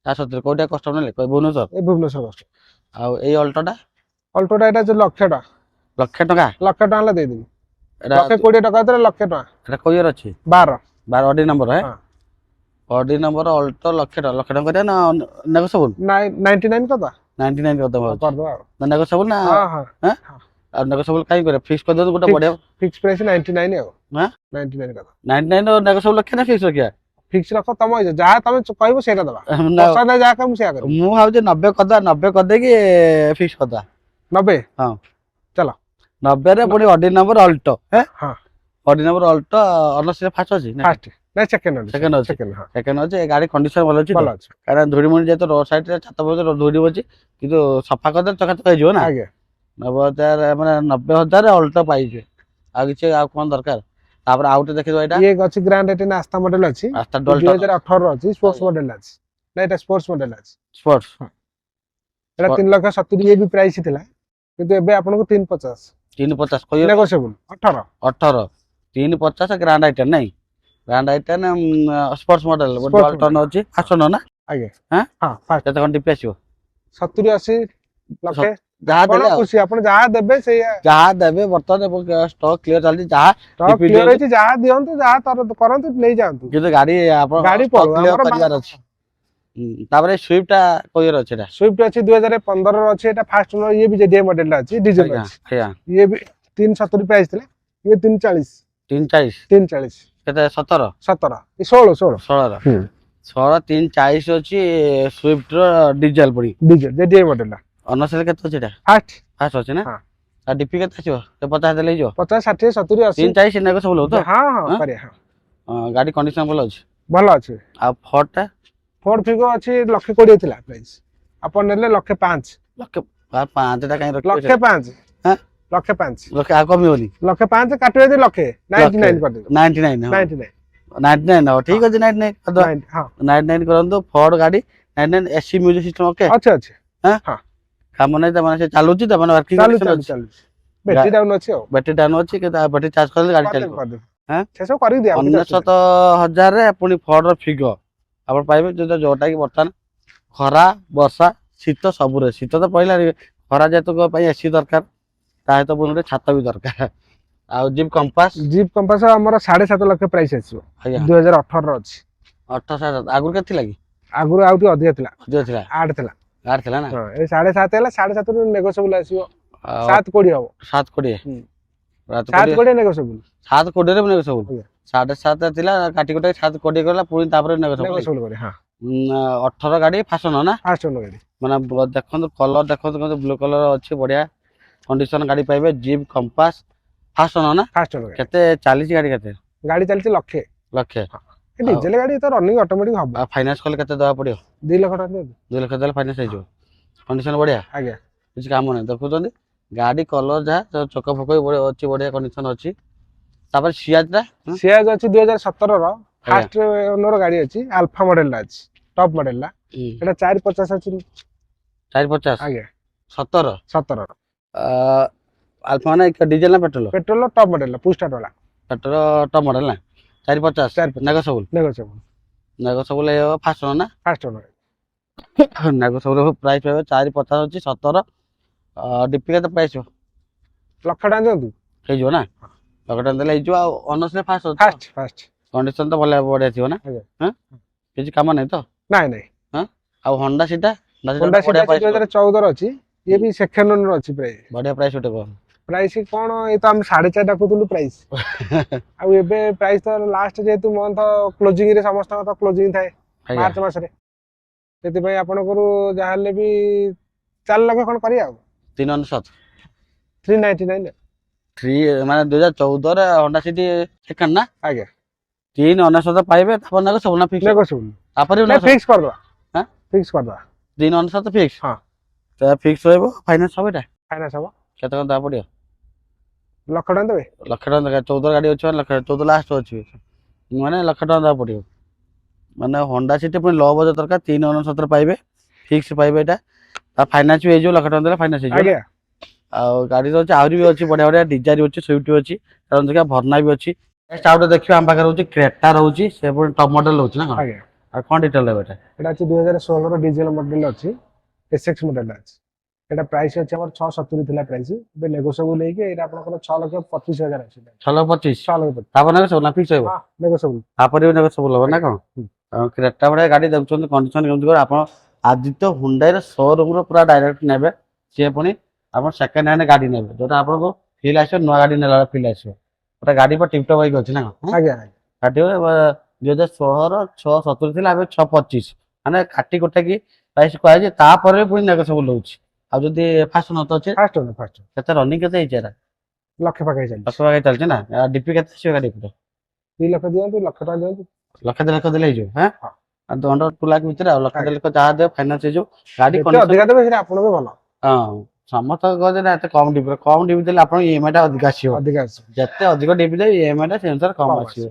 Speaker 2: ତା ସତରେ କୋଉଟା କଷ୍ଟମର ନେଲେ ଭୁବନେଶ୍ୱର
Speaker 1: ଏ ଭୁବନେଶ୍ୱର
Speaker 2: ଆଉ ଏଇ ଅଲ୍ଟୋଟା
Speaker 1: ଅଲ୍ଟୋଟା ଏଟା ଯୋଉ ଲକ୍ଷେ ଟଙ୍କା
Speaker 2: ଲକ୍ଷେ ଟଙ୍କା
Speaker 1: ହେଲା ଦେଇଦେବି
Speaker 2: ଏଟା
Speaker 1: 1,20,000 ଟଙ୍କା ଭିତରେ ଲକ୍ଷେ ଟଙ୍କା
Speaker 2: ଏଟା କୋଉ ଇୟର ଅଛି
Speaker 1: 12
Speaker 2: 12 ଅଡି ନମ୍ବର ହେ
Speaker 1: ହଁ
Speaker 2: ଅଡି ନମ୍ବର ଅଲ୍ଟୋ ଲକ୍ଷେ ଟଙ୍କା କରିବା ନା ନେଗୋସିଏବଲ
Speaker 1: 99 କଥା
Speaker 2: 99 କରିଦବା
Speaker 1: କରିଦବା ଆଉ
Speaker 2: ନା ନେଗୋସିଏବଲ ନା
Speaker 1: ହଁ ହଁ
Speaker 2: ଆଉ ନେଗୋସିଏବଲ କାଇଁ କରିବା ଫିକ୍ସ କରିଦିଅନ୍ତୁ ଗୋଟେ ବଢିଆ
Speaker 1: ଫିକ୍ସ ପ୍ରାଇସ୍ 99 ଆଉ
Speaker 2: ହଁ
Speaker 1: 99 କଥା
Speaker 2: 99 ର ନେଗୋସିଏବଲ ଲକ୍ଷେ ନା ଫିକ୍ସ ରଖିବା
Speaker 1: ଫିକ୍ସ ରଖ ତମ ଇଚ୍ଛା ଯାହା ତମେ କହିବ ସେଇଟା ଦବା
Speaker 2: ନା
Speaker 1: ପସନ୍ଦ ଯାହା କହିବ ସେଇଆ କରିବ
Speaker 2: ମୁଁ ଭାବୁଛି 90 କରିଦବା 90 କରିଦେଇକି ଫିକ୍ସ କରିଦବା
Speaker 1: 90
Speaker 2: ହଁ
Speaker 1: ଚାଲ
Speaker 2: 90 ରେ ପୁଣି ଅଡି ନମ୍ବର ଅଲ୍ଟୋ
Speaker 1: ହଁ
Speaker 2: ଅଡି ନମ୍ବର ଅଲ୍ଟୋ ଅନର୍ସ ଫାଷ୍ଟ ଅଛି ନା
Speaker 1: ଫାଷ୍ଟ ନାଇଁ ସେକେଣ୍ଡ
Speaker 2: ସେକେଣ୍ଡ ଅଛି
Speaker 1: ସେକେଣ୍ଡ ହଁ
Speaker 2: ସେକେଣ୍ଡ ଅଛି ଏ ଗାଡି କଣ୍ଡିସନ ଭଲ ଅଛି ତ
Speaker 1: ଭଲ ଅଛି
Speaker 2: କାରଣ ଧୂଳି ମୁଣି ଯେହେତୁ ରୋଡ ସାଇଡ ରେ ଛାତ ପଛ ଧୂଳି ଅଛି କିନ୍ତୁ ସଫା କରିଦେଲେ ଚକାଚକ ହେଇଯିବ ନା
Speaker 1: ଆଜ୍ଞା
Speaker 2: 90,000 ମାନେ 90,000 ଅଲ୍ଟୋ ପାଇଯିବେ ଆଉ କିଛି ଆଉ କଣ ଦରକାର ତାପରେ ଆଉ ଗୋଟେ ଦେଖିଦବା ଏଇଟା
Speaker 1: ଇଏ ଅଛି ଗ୍ରାଣ୍ଡ ଏଟିନ୍ ଆସ୍ଥା ମଡେଲ ଅଛି
Speaker 2: ରାସ୍ତା ଡଲଟା
Speaker 1: 2018 ର ଅଛି ସ୍ପୋର୍ଟସ ମଡେଲ ଅଛି ନା ଏଟା ସ୍ପୋର୍ଟସ ମଡେଲ ଅଛି
Speaker 2: ସ୍ପୋର୍ଟସ
Speaker 1: ଏଟା 3,70,000 ଇଏ ବି ପ୍ରାଇସ୍ ଥିଲା କିନ୍ତୁ ଏବେ ଆପଣଙ୍କୁ 350
Speaker 2: 350 କହିବ
Speaker 1: ନେଗୋସିଏବଲ 18
Speaker 2: 18 350 ଗ୍ରାଣ୍ଡ ଆଇଟମ ନାଇଁ ଗ୍ରାଣ୍ଡ ଆଇଟମ ସ୍ପୋର୍ଟସ ମଡେଲ ଗୋଟେ
Speaker 1: Sports
Speaker 2: ଅଲ୍ଟୋ ଅଛି ଫାଷ୍ଟ ନା
Speaker 1: ଆଜ୍ଞା
Speaker 2: ହଁ
Speaker 1: ହଁ ଫାଷ୍ଟ
Speaker 2: କେତେ କଣ ଡିପି ଆସିବ
Speaker 1: 70 80 ଲକ୍ଷେ
Speaker 2: ଯାହା
Speaker 1: ଆପଣ
Speaker 2: ଦେଲେ ଆଉ
Speaker 1: ଖୁସି ଆପଣ ଯାହା ଦେବେ ସେଇଆ
Speaker 2: ଯାହା ଦେବେ ବର୍ତ୍ତମାନ ଷ୍ଟକ୍ କ୍ଲିୟର ଚାଲିଛି ଯାହା
Speaker 1: ଷ୍ଟକ୍
Speaker 2: DP
Speaker 1: କ୍ଲିୟର
Speaker 2: ଦିଅନ୍ତୁ।
Speaker 1: ହେଇଛି ଯାହା ଦିଅନ୍ତୁ ଯାହା କରନ୍ତୁ ନେଇଯାଆନ୍ତୁ
Speaker 2: କିନ୍ତୁ ଗାଡି ଆପଣ
Speaker 1: ଗାଡି
Speaker 2: ଷ୍ଟକ୍
Speaker 1: ପଳୁ
Speaker 2: କ୍ଲିୟର
Speaker 1: ଆମର
Speaker 2: କରିବାର ଅଛି ତାପରେ ସୁଇଫ୍ଟ ଟା କୋଇର ଅଛି ଏଟା
Speaker 1: ସୁଇଫ୍ଟ ଅଛି 2015 ର ଅଛି ଏଟା ଫାଷ୍ଟ ଓନର ଇଏ ବି JDI ମଡେଲ ଅଛି ଡିଜେଲ
Speaker 2: ଆଜ୍ଞା
Speaker 1: ଅଛି
Speaker 2: ଆଜ୍ଞା
Speaker 1: ଇଏ ବି 370 ପ୍ରାଇସ୍ ଥିଲା ଇଏ 340
Speaker 2: 340
Speaker 1: 340
Speaker 2: କେତେ 17
Speaker 1: 17 16
Speaker 2: 16
Speaker 1: ହୁଁ
Speaker 2: 16 340 ଅଛି ସୁଇଫ୍ଟ ର ଡିଜେଲ ପଡି
Speaker 1: ଡିଜେଲ JDI ମଡେଲ
Speaker 2: ଅନର୍ସରେ କେତେ ଅଛି ଏଟା
Speaker 1: ଫାଷ୍ଟ
Speaker 2: ଫାଷ୍ଟ ଅଛି ନା
Speaker 1: ହଁ
Speaker 2: ଆଉ ଡିପି କେତେ ଆସିବ 50 ଦେଲେ ହେଇଯିବ
Speaker 1: 50 60 70 80
Speaker 2: 340 ନେଗ ସବୁ ତ
Speaker 1: ହଁ ହଁ କରିବା ହଁ
Speaker 2: ଗାଡି କଣ୍ଡିସନ ଭଲ ଅଛି
Speaker 1: ଭଲ ଅଛି
Speaker 2: ଆଉ ଫୋର୍ଡ ଟା
Speaker 1: ଫୋର୍ଡ ଫିଗର ଅଛି 1,20,000 ଥିଲା ପ୍ରାଇସ୍ ଆପଣ ନେଲେ 1,05,000
Speaker 2: ଲକ୍ଷେ 5 ଟା କାଇଁ ରଖିବେ
Speaker 1: 1,05,000
Speaker 2: ହଁ
Speaker 1: 1,05,000
Speaker 2: ଲକ୍ଷେ ଆଉ କମିବନି
Speaker 1: 1,05,000 କାଟିବେ ଯଦି ଲକ୍ଷେ 99 କରିଦେବେ
Speaker 2: 99 ହଁ
Speaker 1: 99
Speaker 2: 99 ହବ ଠିକ ଅଛି 99 କରିଦବା
Speaker 1: 90 ହଁ
Speaker 2: 99 କରନ୍ତୁ ଫୋର୍ଡ ଗାଡି 99 ଏସି ମ୍ୟୁଜିକ ସିଷ୍ଟମ ଓକେ
Speaker 1: ଅଛି ଅଛି
Speaker 2: ହଁ
Speaker 1: ହଁ
Speaker 2: କାମ ନାହିଁ ତାମାନେ ସେ ଚାଲୁଛି ତାମାନେ ୱାର୍କିଂ
Speaker 1: ଚାଲୁ
Speaker 2: କଣ୍ଡିସନ
Speaker 1: ଚାଲୁ
Speaker 2: ଅଛି
Speaker 1: ଚାଲୁ ବ୍ୟାଟେରୀ ଡାଉନ ଅଛି ଆଉ
Speaker 2: ବ୍ୟାଟେରୀ ଡାଉନ ଅଛି କିନ୍ତୁ ବ୍ୟାଟେରୀ ଚାର୍ଜ କଲେ ଗାଡି ଚାଲିବ
Speaker 1: କରିଦେବେ
Speaker 2: ହଁ
Speaker 1: ସେ ସବୁ କରିକି ଦିଆ
Speaker 2: 19,000 ରେ ପୁଣି ଫୋର୍ଡ ର ଫିଗର ଆପଣ ପାଇବେ ଯୋଉଟା କି ବର୍ତ୍ତମାନ ଖରା ବର୍ଷା ଶୀତ ସବୁରେ ଶୀତ ତ ପଇଲା ଖରା ଯେହେତୁ ପାଇଁ ଏସି ଦରକାର ତା ସହିତ ପୁଣି ଗୋଟେ ଛାତ ବି ଦରକାର ଆଉ ଜିପ୍ କମ୍ପାସ
Speaker 1: ଜିପ୍ କମ୍ପାସ ଆମର 7.5 ଲକ୍ଷ ପ୍ରାଇସ୍ ଆସିବ
Speaker 2: ଆଜ୍ଞା
Speaker 1: 2018 ର ଅଛି
Speaker 2: 18,000 ଆଗରୁ କେତେ ଥିଲା କି
Speaker 1: ଆଗରୁ ଆଉ ଟିକେ ଅଧିକ ଥିଲା
Speaker 2: ଅଧିକ ଥିଲା
Speaker 1: 8 ଥିଲା
Speaker 2: ଗାଡି ଥିଲା ନା
Speaker 1: ହଁ ଏ 7.5 ହେଲା 7.5 ରୁ ନେଗୋସିଏବଲ ଆସିବ
Speaker 2: ଆଉ
Speaker 1: 7.20 ହବ
Speaker 2: 720
Speaker 1: ହୁଁ।
Speaker 2: 720
Speaker 1: 7.20 ନେଗୋସିଏବଲ
Speaker 2: 720 ରେ ନେବ ସବୁ
Speaker 1: ଆଜ୍ଞା।
Speaker 2: 7.5 ଥିଲା କାଟି କୁଟି 720 ଗଲା ପୁଣି ତାପରେ ନେବ ସବୁ
Speaker 1: ନେଗୋସିଏବଲ କରି ହଁ
Speaker 2: 18 ଗାଡି ଫାଷ୍ଟ ନା
Speaker 1: ଫାଷ୍ଟ ଓନର ଗାଡି
Speaker 2: ମାନେ ଦେଖନ୍ତୁ କଲର ଦେଖନ୍ତୁ କେମିତି ବ୍ଲୁ କଲର ଅଛି ବଢିଆ କଣ୍ଡିସନ ଗାଡି ପାଇବେ ଜିପ୍ କମ୍ପାସ ଫାଷ୍ଟ ନା
Speaker 1: ଫାଷ୍ଟ ଓନର ଗାଡି
Speaker 2: କେତେ ଚାଲିଛି ଗାଡି କେତେ
Speaker 1: ଗାଡି ଚାଲିଛି ଲକ୍ଷେ
Speaker 2: ଲକ୍ଷେ
Speaker 1: ଏ ଡିଜେଲ ଗାଡି ତ ରନିଂ ଅଟୋମେଟିକ ହବ
Speaker 2: ଆଉ ଫାଇନାନ୍ସ କଲେ କେତେ ଦେବାକୁ ପଡିବ
Speaker 1: 2 ଲକ୍ଷ ଟଙ୍କା ଦିଅନ୍ତୁ
Speaker 2: 2 ଲକ୍ଷ ଦେଲେ ଫାଇନାନ୍ସ ହେଇଯିବ କଣ୍ଡିସନ ବଢିଆ
Speaker 1: ଆଜ୍ଞା
Speaker 2: କିଛି କାମ ନାହିଁ ଦେଖୁଛନ୍ତି ଗାଡି କଲର ଯାହା ଚକ ଫକ ବି ଅଛି ବଢିଆ କଣ୍ଡିସନ ଅଛି ତାପରେ ସିଆଜ ଟା
Speaker 1: ସିଆଜ ଅଛି 2017 ର ଫାଷ୍ଟ ଓନର ଗାଡି ଅଛି ଆଲଫା ମଡେଲ ଅଛି ଟପ ମଡେଲ ଟା ଏଟା 450 ଅଛି
Speaker 2: 450
Speaker 1: ଆଜ୍ଞା
Speaker 2: 17
Speaker 1: 17 ର
Speaker 2: ଆଲଫା ମାନେ ଡିଜେଲ ନା petrol
Speaker 1: petrol top model ପୁଷ୍ଟା ଟୋଲା
Speaker 2: petrol top model ନା 450 ନେଗୋସିଏବଲ
Speaker 1: ନେଗୋସିଏବଲ
Speaker 2: ଫାଷ୍ଟ ନା
Speaker 1: ଫାଷ୍ଟ ଓନର
Speaker 2: ନେଗୋସିଏବଲ ପ୍ରାଇସ୍ ପାଇବ 450 ଅଛି 17 ଡିପି କେତେ ପ୍ରାଇସ୍
Speaker 1: ଲକ୍ଷ ଟଙ୍କା ଦିଅନ୍ତୁ
Speaker 2: ହେଇଯିବ ନା ଲକ୍ଷ ଟଙ୍କା ଦେଲେ ହେଇଯିବ ଆଉ ଅନର୍ସରେ ଫାଷ୍ଟ ଅଛି
Speaker 1: ଫାଷ୍ଟ ଫାଷ୍ଟ
Speaker 2: କଣ୍ଡିସନ ତ ଭଲ ବଢିଆ ଥିବ ନା
Speaker 1: ଆଜ୍ଞା
Speaker 2: କିଛି କାମ ନାହିଁ ତ
Speaker 1: ନାଇଁ ନାଇଁ
Speaker 2: ଆଉ ହଣ୍ଡା ସିଟା
Speaker 1: ହୋଣ୍ଡା ସିଟି 2014 ର ଅଛି ଇଏ ବି ସେକେଣ୍ଡ ଓନର ଅଛି ପ୍ରାଇସ୍
Speaker 2: ବଢିଆ ପ୍ରାଇସ୍ ଗୋଟେ କହ
Speaker 1: ପ୍ରାଇସ୍ କଣ ଏ ତ ଆମେ 4.5 ଡାକୁଥିଲୁ ପ୍ରାଇସ୍ ଆଉ ଏବେ ପ୍ରାଇସ୍ ତ ଲାଷ୍ଟ ଯେହେତୁ ମନ୍ଥ କ୍ଲୋଜିଂ ରେ ସମସ୍ତଙ୍କ ତ କ୍ଲୋଜିଂ ଥାଏ ମାର୍ଚ୍ଚ ମାସରେ ସେଥିପାଇଁ ଆପଣଙ୍କର ଯାହା ହେଲେ ବି 4 ଲକ୍ଷ ଖଣ୍ଡ କରିବା ଆଉ 399
Speaker 2: ମାନେ 2014 ରେ ହଣ୍ଡା ସିଟି ସେକେଣ୍ଡ ନା
Speaker 1: ଆଜ୍ଞା
Speaker 2: 399 ପାଇବେ ତାପରେ ନେଗୋ ସବୁ ନା ଫିକ୍ସ
Speaker 1: ନେଗୋସିଏବଲ
Speaker 2: ତାପରେ
Speaker 1: ନାଇଁ ଫିକ୍ସ କରିଦବା
Speaker 2: ହାଁ
Speaker 1: ଫିକ୍ସ କରିଦବା
Speaker 2: 399 ଫିକ୍ସ
Speaker 1: ହଁ
Speaker 2: ଫିକ୍ସ ରହିବ ଫାଇନାନ୍ସ ହବ ଏଇଟା
Speaker 1: ଫାଇନାନ୍ସ ହବ।
Speaker 2: କେତେ କଣ ଦେବାକୁ ପଡିବ?
Speaker 1: ଲକ୍ଷ ଟଙ୍କା ଦେବେ?
Speaker 2: ଲକ୍ଷ ଟଙ୍କା ଦରକାର 14 ଗାଡି ଅଛି ମାନେ ଲକ୍ଷ 14 ଲାଷ୍ଟ ଅଛି ମାନେ ଲକ୍ଷ ଟଙ୍କା ଦେବାକୁ ପଡିବ ମାନେ ହୋଣ୍ଡା ସିଟି ପୁଣି ଲ ବଜେଟ୍ ଦରକାର 3.69 ପାଇବେ ଫିକ୍ସ ପାଇବେ ଏଇଟା ତା ଫାଇନାନ୍ସ ବି ହେଇଯିବ ଲକ୍ଷ ଟଙ୍କା ଦେଲେ ଫାଇନାନ୍ସ ହେଇଯିବ
Speaker 1: ଆଜ୍ଞା।
Speaker 2: ଆଉ ଗାଡିର ଅଛି ଆହୁରି ବି ଅଛି ବଢିଆ ବଢିଆ ଡିଜାଇର ଅଛି ସୁଇଫ୍ଟ ଅଛି କାରଣ ଦେଖିବା ଭର୍ନା ବି ଅଛି ନେକ୍ସଟ ଆଉ ଗୋଟେ ଦେଖିବା ଆମ ପାଖରେ ରହୁଛି କ୍ରେଟା ରହୁଛି ସେ ପୁଣି ଟପ୍ ମଡେଲ ରହୁଛି ନା କଣ
Speaker 1: ଆଜ୍ଞା।
Speaker 2: ଆଉ କଣ ଡିଟେଲ ଦେବେ ଏଟା?
Speaker 1: ଏଟା ଅଛି 2016 ର ଡିଜେଲ ମଡେଲ ଅଛି SX ମଡେଲ ଅଛି। ଏଟା ପ୍ରାଇସ୍ ଅଛି ଆମର 670 ଥିଲା ପ୍ରାଇସ୍ ଏବେ ନେଗୋସିଏବଲ ହେଇକି ଏଇଟା ଆପଣଙ୍କର 6,25,000 ଅଛି।
Speaker 2: 6,25,000
Speaker 1: 6,25,000
Speaker 2: ତାପରେ ନେବେ ସବୁ ନା ଫିକ୍ସ ରହିବ
Speaker 1: ହଁ ନେଗୋସିଏବଲ।
Speaker 2: ତାପରେ ବି ନେବେ ସବୁ ହବ ନା କଣ? କ୍ରେଟା ଭଳିଆ ଗାଡି ଦେଖୁଛନ୍ତି କଣ୍ଡିସନ କେମିତି କର ଆପଣ ଆଦିତ୍ୟ ହୁଣ୍ଡାଇର ଶୋରୁମରୁ ପୁରା ଡାଇରେକ୍ଟ ନେବେ ସିଏ ପୁଣି ଆପଣ ସେକେଣ୍ଡ ହ୍ୟାଣ୍ଡ ଗାଡି ନେବେ ଯୋଉଟା ଆପଣଙ୍କୁ ଫିଲ୍ ଆସିବ ନୂଆ ଗାଡି ନେଲା ଫିଲ୍ ଆସିବ ଗୋଟେ ଗାଡି ପୁରା ଟିପଟପ୍ ହେଇକି ଅଛି ନା କଣ?
Speaker 1: ଆଜ୍ଞା।
Speaker 2: ଗାଡି 2016 670 ଥିଲା ଏବେ 625 ମାନେ କାଟି କୋଟାକି ପ୍ରାଇସ୍ କୁହାଯାଇଛି ତାପରେ ବି ପୁଣି ନେଗୋସିଏବଲ ରହୁଛି ଆଉ ଯଦି ଫାଷ୍ଟ ନ ତ ଅଛି
Speaker 1: ଫାଷ୍ଟ
Speaker 2: କେତେ ରନିଂ କେତେ ହେଇଛି ଏରା
Speaker 1: ଲକ୍ଷ ପାଖରେ ଚାଲିଛି।
Speaker 2: ଲକ୍ଷ ପାଖରେ ଚାଲିଛି ନା ଡିପି କେତେ ଆସିବ ଗାଡି ଉପରେ
Speaker 1: 2 ଲକ୍ଷ ଦିଅନ୍ତୁ ଲକ୍ଷ ଟଙ୍କା ଦିଅନ୍ତୁ।
Speaker 2: ଲକ୍ଷ 2 ଲକ୍ଷ ଦେଲେ ହେଇଯିବ ହଁ
Speaker 1: ହଁ।
Speaker 2: ଆଉ 2 ଲାଖ ଭିତରେ ଆଉ ଲକ୍ଷ 2 ଲକ୍ଷ ଯାହା ଦେବ ଫାଇନାନ୍ସ ହେଇଯିବ ଗାଡି
Speaker 1: ଯେତେ
Speaker 2: କଣ୍ଡିସନ
Speaker 1: ଅଧିକା ଦେବେ ସେଟା ଆପଣଙ୍କୁ ଭଲ
Speaker 2: ହଁ ସମସ୍ତ କହିଲେ ନା ଏତେ କମ ଡିପି ଦେଲେ ଆପଣ EMI ଟା ଅଧିକ ଆସିବ
Speaker 1: ଅଧିକା ଆସିବ।
Speaker 2: ଯେତେ ଅଧିକ ଡିପି ଦେବେ EMI ଟା ସେ ଅନୁସାରେ କମ ଆସିବ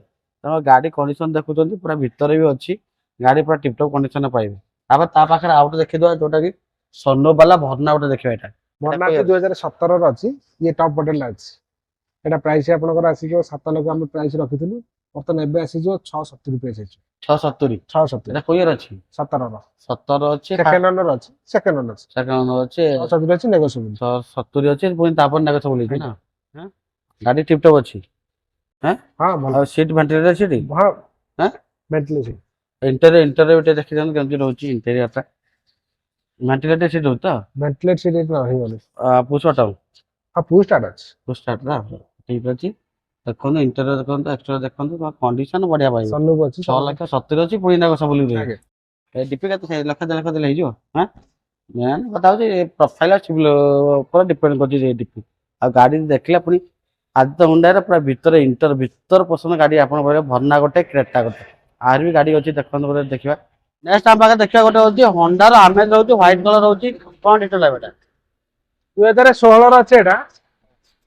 Speaker 2: ତେଣୁ ଗାଡି କଣ୍ଡିସନ ଦେଖୁଛନ୍ତି ପୁରା ଭିତରେ ବି ଅଛି ଗାଡି ପୁରା ଟିପଟପ୍ କଣ୍ଡିସନ ପାଇବେ ତାପରେ ତା ପାଖରେ ଆଉ ଗୋଟେ ଦେଖିଦବା ଯୋଉଟା କି ସୋନୋ ବାଲା ଭର୍ନା ଗୋଟେ ଦେଖିବା ଏଇଟା
Speaker 1: ଭର୍ନା ଅଛି 2017 ର ଅଛି ଇଏ ଟପ୍ ମଡେଲ ଅଛି। ଏଟା ପ୍ରାଇସ୍ ଆପଣଙ୍କର ଆସିଯିବ 7 ଲକ୍ଷ ଆମେ ପ୍ରାଇସ୍ ରଖିଥିଲୁ ବର୍ତ୍ତମାନ ଏବେ ଆସିଯିବ 670 ପ୍ରାଇସ୍ ଆସିଯିବ।
Speaker 2: 670
Speaker 1: 670
Speaker 2: ଏଟା କୋଉ ଇୟର ଅଛି
Speaker 1: 17 ର
Speaker 2: 17 ଅଛି
Speaker 1: ସେକେଣ୍ଡ ଓନର ଅଛି ସେକେଣ୍ଡ ଓନର ଅଛି
Speaker 2: ସେକେଣ୍ଡ ଅଛି
Speaker 1: 670 ଅଛି ନେଗୋସିଏବଲ।
Speaker 2: 70 ଅଛି ପୁଣି ତାପରେ ନେଗୋସିଏବଲ ହେଇଛି ନା ହଁ ଗାଡି ଟିପଟପ୍ ଅଛି ହଁ
Speaker 1: ହଁ ଭଲ
Speaker 2: ଆଉ ସିଟ୍ ଭେଣ୍ଟିଲେଟର ସିଟ୍
Speaker 1: ହଁ
Speaker 2: ହଁ
Speaker 1: ଭେଣ୍ଟିଲେସନ
Speaker 2: ଇଣ୍ଟେରିୟର ଗୋଟେ ଦେଖିଦିଅନ୍ତୁ କେମିତି ରହୁଛି ଇଣ୍ଟେରିୟରଟା ଭେଣ୍ଟିଲେଟର ସିଟ୍ ରହୁଛି ତ
Speaker 1: ଭେଣ୍ଟିଲେଟ ସିଟ୍ ରହିବନି।
Speaker 2: ପୁଷ ବଟମ୍
Speaker 1: ହଁ ପୁsh ଷ୍ଟାର୍ଟ ଅଛି।
Speaker 2: ପୁଷ ଷ୍ଟାର୍ଟ ନା ଠିକ ଅଛି ଦେଖନ୍ତୁ ଇଣ୍ଟେରିୟର ଦେଖନ୍ତୁ ଏକ୍ସଟ୍ରା ଦେଖନ୍ତୁ କଣ୍ଡିସନ ବଢିଆ ପାଇବ
Speaker 1: ସନରୁଫ ଅଛି
Speaker 2: 6,70,000 ଅଛି ପୁଣି ନେଗୋସିଏବଲ
Speaker 1: ଆଜ୍ଞା।
Speaker 2: ଡିପି କେତେ ଲକ୍ଷ 2 ଲକ୍ଷ ଦେଲେ ହେଇଯିବ ହଁ ମେନ୍ କଥା ହଉଛି ପ୍ରୋଫାଇଲ ଉପରେ ଡିପେଣ୍ଡ କରୁଛି ସେ ଡିପି ଆଉ ଗାଡି ଦେଖିଲା ପୁଣି ଆଦିତ୍ୟ ହୁଣ୍ଡାଇର ପୁରା ଭିତରେ ଭିତର ପସନ୍ଦ ଗାଡି ଆପଣ କହିବେ ଭର୍ନା ଗୋଟେ କ୍ରେଟା ଗୋଟେ ଆହୁରି ବି ଗାଡି ଅଛି ଦେଖନ୍ତୁ ଗୋଟେ ଦେଖିବା ନେକ୍ସଟ ଆମ ପାଖରେ ଦେଖିବା ଗୋଟେ ହଉଛି ହୋଣ୍ଡାର ଆମେଜ ରହୁଛି ହ୍ୱାଇଟ କଲର ରହୁଛି କଣ ଡିଟେଲ ଏଟା
Speaker 1: 2016 ର ଅଛି ଏଟା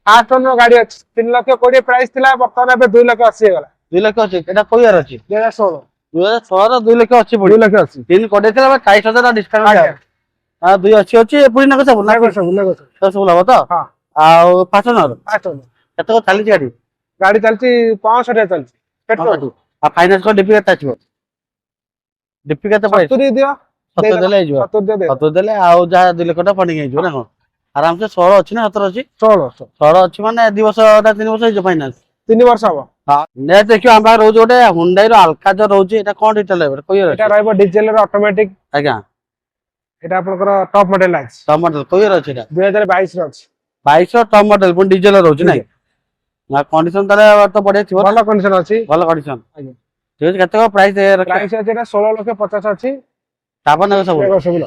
Speaker 1: ଫାଷ୍ଟ ଓନର ଗାଡି ଅଛି 3,20,000 ପ୍ରାଇସ୍ ଥିଲା ବର୍ତ୍ତମାନ ଏବେ 2,80,000 ହେଇଗଲା।
Speaker 2: 2 ଲକ୍ଷ ଅଛି ଏଟା କୋଉ ଇୟର ଅଛି
Speaker 1: 2016
Speaker 2: 2016 ର 2 ଲକ୍ଷ ଅଛି ପୁଣି
Speaker 1: 2,80,000
Speaker 2: 3 ଥିଲା 28,000 ଡିସକାଉଣ୍ଟ
Speaker 1: ଆଜ୍ଞା।
Speaker 2: 280 ଅଛି ପୁଣି ନେଗୋସିଏବଲ ନା
Speaker 1: ନେଗୋସିଏବଲ
Speaker 2: ସବୁ ହବ ତ
Speaker 1: ହଁ
Speaker 2: ଆଉ ଫାଷ୍ଟ ଓନର
Speaker 1: ଫାଷ୍ଟ ଓନର
Speaker 2: କେତେ କଣ ଚାଲିଛି ଗାଡି
Speaker 1: ଗାଡି ଚାଲିଛି 65 ଚାଲିଛି ପେଟ୍ରୋଲ
Speaker 2: ଆଉ ଫାଇନାନ୍ସ କଣ ଡିପି କେତେ ଆସିବ ଡିପି କେତେ ପ୍ରାଇସ୍
Speaker 1: 70 ଦିଅ
Speaker 2: 70 ଦେଲେ ହେଇଯିବ
Speaker 1: 70 ଦିଅ
Speaker 2: 70 ଦେଲେ ଆଉ ଯାହା 2 ଲକ୍ଷ ଟଙ୍କା ଫଣ୍ଡିଂ ହେଇଯିବ ନା କଣ ଆରାମସେ 16 ଅଛି ନା 17 ଅଛି 16 ଅଛି ମାନେ 2 ବର୍ଷ 3 ବର୍ଷ ହେଇଯିବ ଫାଇନାନ୍ସ
Speaker 1: 3 ବର୍ଷ ହବ।
Speaker 2: ନେକ୍ସଟ ଦେଖିବା ଆମ ପାଖରେ ରହୁଛି ଗୋଟେ ହୁଣ୍ଡାଇ ର ଆଲକାଜର ରହୁଛି ଏଟା କଣ ଡିଟେଲ ରହିବ କୋଉ ଇୟର
Speaker 1: ଏଟା
Speaker 2: ଅଛି
Speaker 1: ରହିବ ଡିଜେଲ ର ଅଟୋମେଟିକ
Speaker 2: ଆଜ୍ଞା
Speaker 1: ଏଟା ଆପଣଙ୍କର ଟପ୍ ମଡେଲ ଅଛି
Speaker 2: ଟପ୍ ମଡେଲ କୋଉ ଇୟର ଅଛି ଏଟା
Speaker 1: 2022 ର ଅଛି
Speaker 2: 22 ର ଟପ୍ ମଡେଲ ପୁଣି ଡିଜେଲ ରହୁଛି ନାଇଁ ନା କଣ୍ଡିସନ ତାହେଲେ ତ ବଢିଆ ଥିବ
Speaker 1: ଭଲ କଣ୍ଡିସନ ଅଛି
Speaker 2: ଭଲ କଣ୍ଡିସନ
Speaker 1: ଆଜ୍ଞା।
Speaker 2: ଠିକ ଅଛି କେତେ କଣ ପ୍ରାଇସ୍ ରଖିବା
Speaker 1: ପ୍ରାଇସ୍ ଅଛି ଏଟା 16,50,000 ଅଛି
Speaker 2: ତାପରେ ନେବେ ସବୁ
Speaker 1: ନେଗୋସିଏବଲ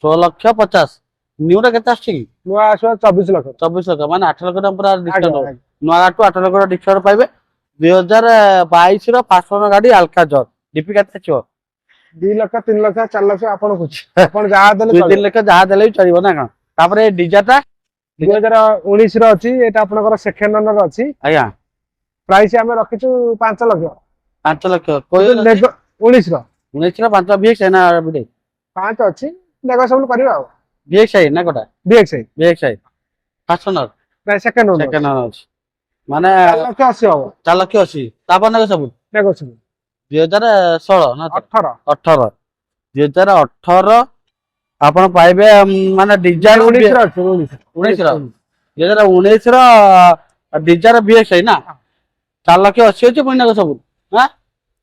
Speaker 2: 16,50,000 ନ୍ୟୁଟା କେତେ ଆସୁଛି କି
Speaker 1: ନୂଆ ଆସିବ 24 ଲକ୍ଷ
Speaker 2: 24 ଲକ୍ଷ ମାନେ 8 ଲକ୍ଷ ଟଙ୍କା ପୁରା ଡିସକାଉଣ୍ଟ
Speaker 1: ଆଜ୍ଞା
Speaker 2: ହବ ନୂଆ ଗାଡିଠୁ 8 ଲକ୍ଷ ଟଙ୍କା ଡିସକାଉଣ୍ଟ ପାଇବେ 2022 ର ଫାଷ୍ଟ ଓନର ଗାଡି ଆଲକାଜର ଡିପି କେତେ ଆସିବ
Speaker 1: 2 ଲକ୍ଷ 3 ଲକ୍ଷ 4 ଲକ୍ଷ ଆପଣ ଖୁସି ଆପଣ ଯାହା ଦେଲେ
Speaker 2: 2-3 ଲକ୍ଷ ଯାହା ଦେଲେ ବି ଚଳିବ ନା କଣ ତାପରେ ଡିଜାଟା
Speaker 1: 2019 ର ଅଛି ଏଟା ଆପଣଙ୍କର ସେକେଣ୍ଡ ଓନର ଅଛି
Speaker 2: ଆଜ୍ଞା
Speaker 1: ପ୍ରାଇସ୍ ଆମେ ରଖିଛୁ 5 ଲକ୍ଷ
Speaker 2: 5 ଲକ୍ଷ କୋଉ
Speaker 1: 19 ର
Speaker 2: 19 ର 5 VX ନା ବିଡେ
Speaker 1: 5 ଅଛି ନେଗୋସିଏବଲ କରିବା ଆଉ
Speaker 2: VXI ନା କୋଟା
Speaker 1: DXI
Speaker 2: VXI ଫାଷ୍ଟ ଓନର
Speaker 1: ନାଇଁ ସେକେଣ୍ଡ ଓନର
Speaker 2: ସେକେଣ୍ଡ ଓନର ଅଛି ମାନେ
Speaker 1: 4 ଲକ୍ଷ 80 ହବ
Speaker 2: 4 ଲକ୍ଷ 80 ତାପରେ ନେବେ ସବୁ
Speaker 1: ନେଗୋସିଏବଲ
Speaker 2: 2016 ନା
Speaker 1: 18
Speaker 2: 18 2018 ଆପଣ ପାଇବେ ମାନେ ଡିଜାଇନ
Speaker 1: 19 ର ଅଛି
Speaker 2: 19 ର 2019 ର ଡିଜାଇନ VXI ନା 4 ଲକ୍ଷ 80 ଅଛି ପୁଣି ନେବେ ସବୁ ହଁ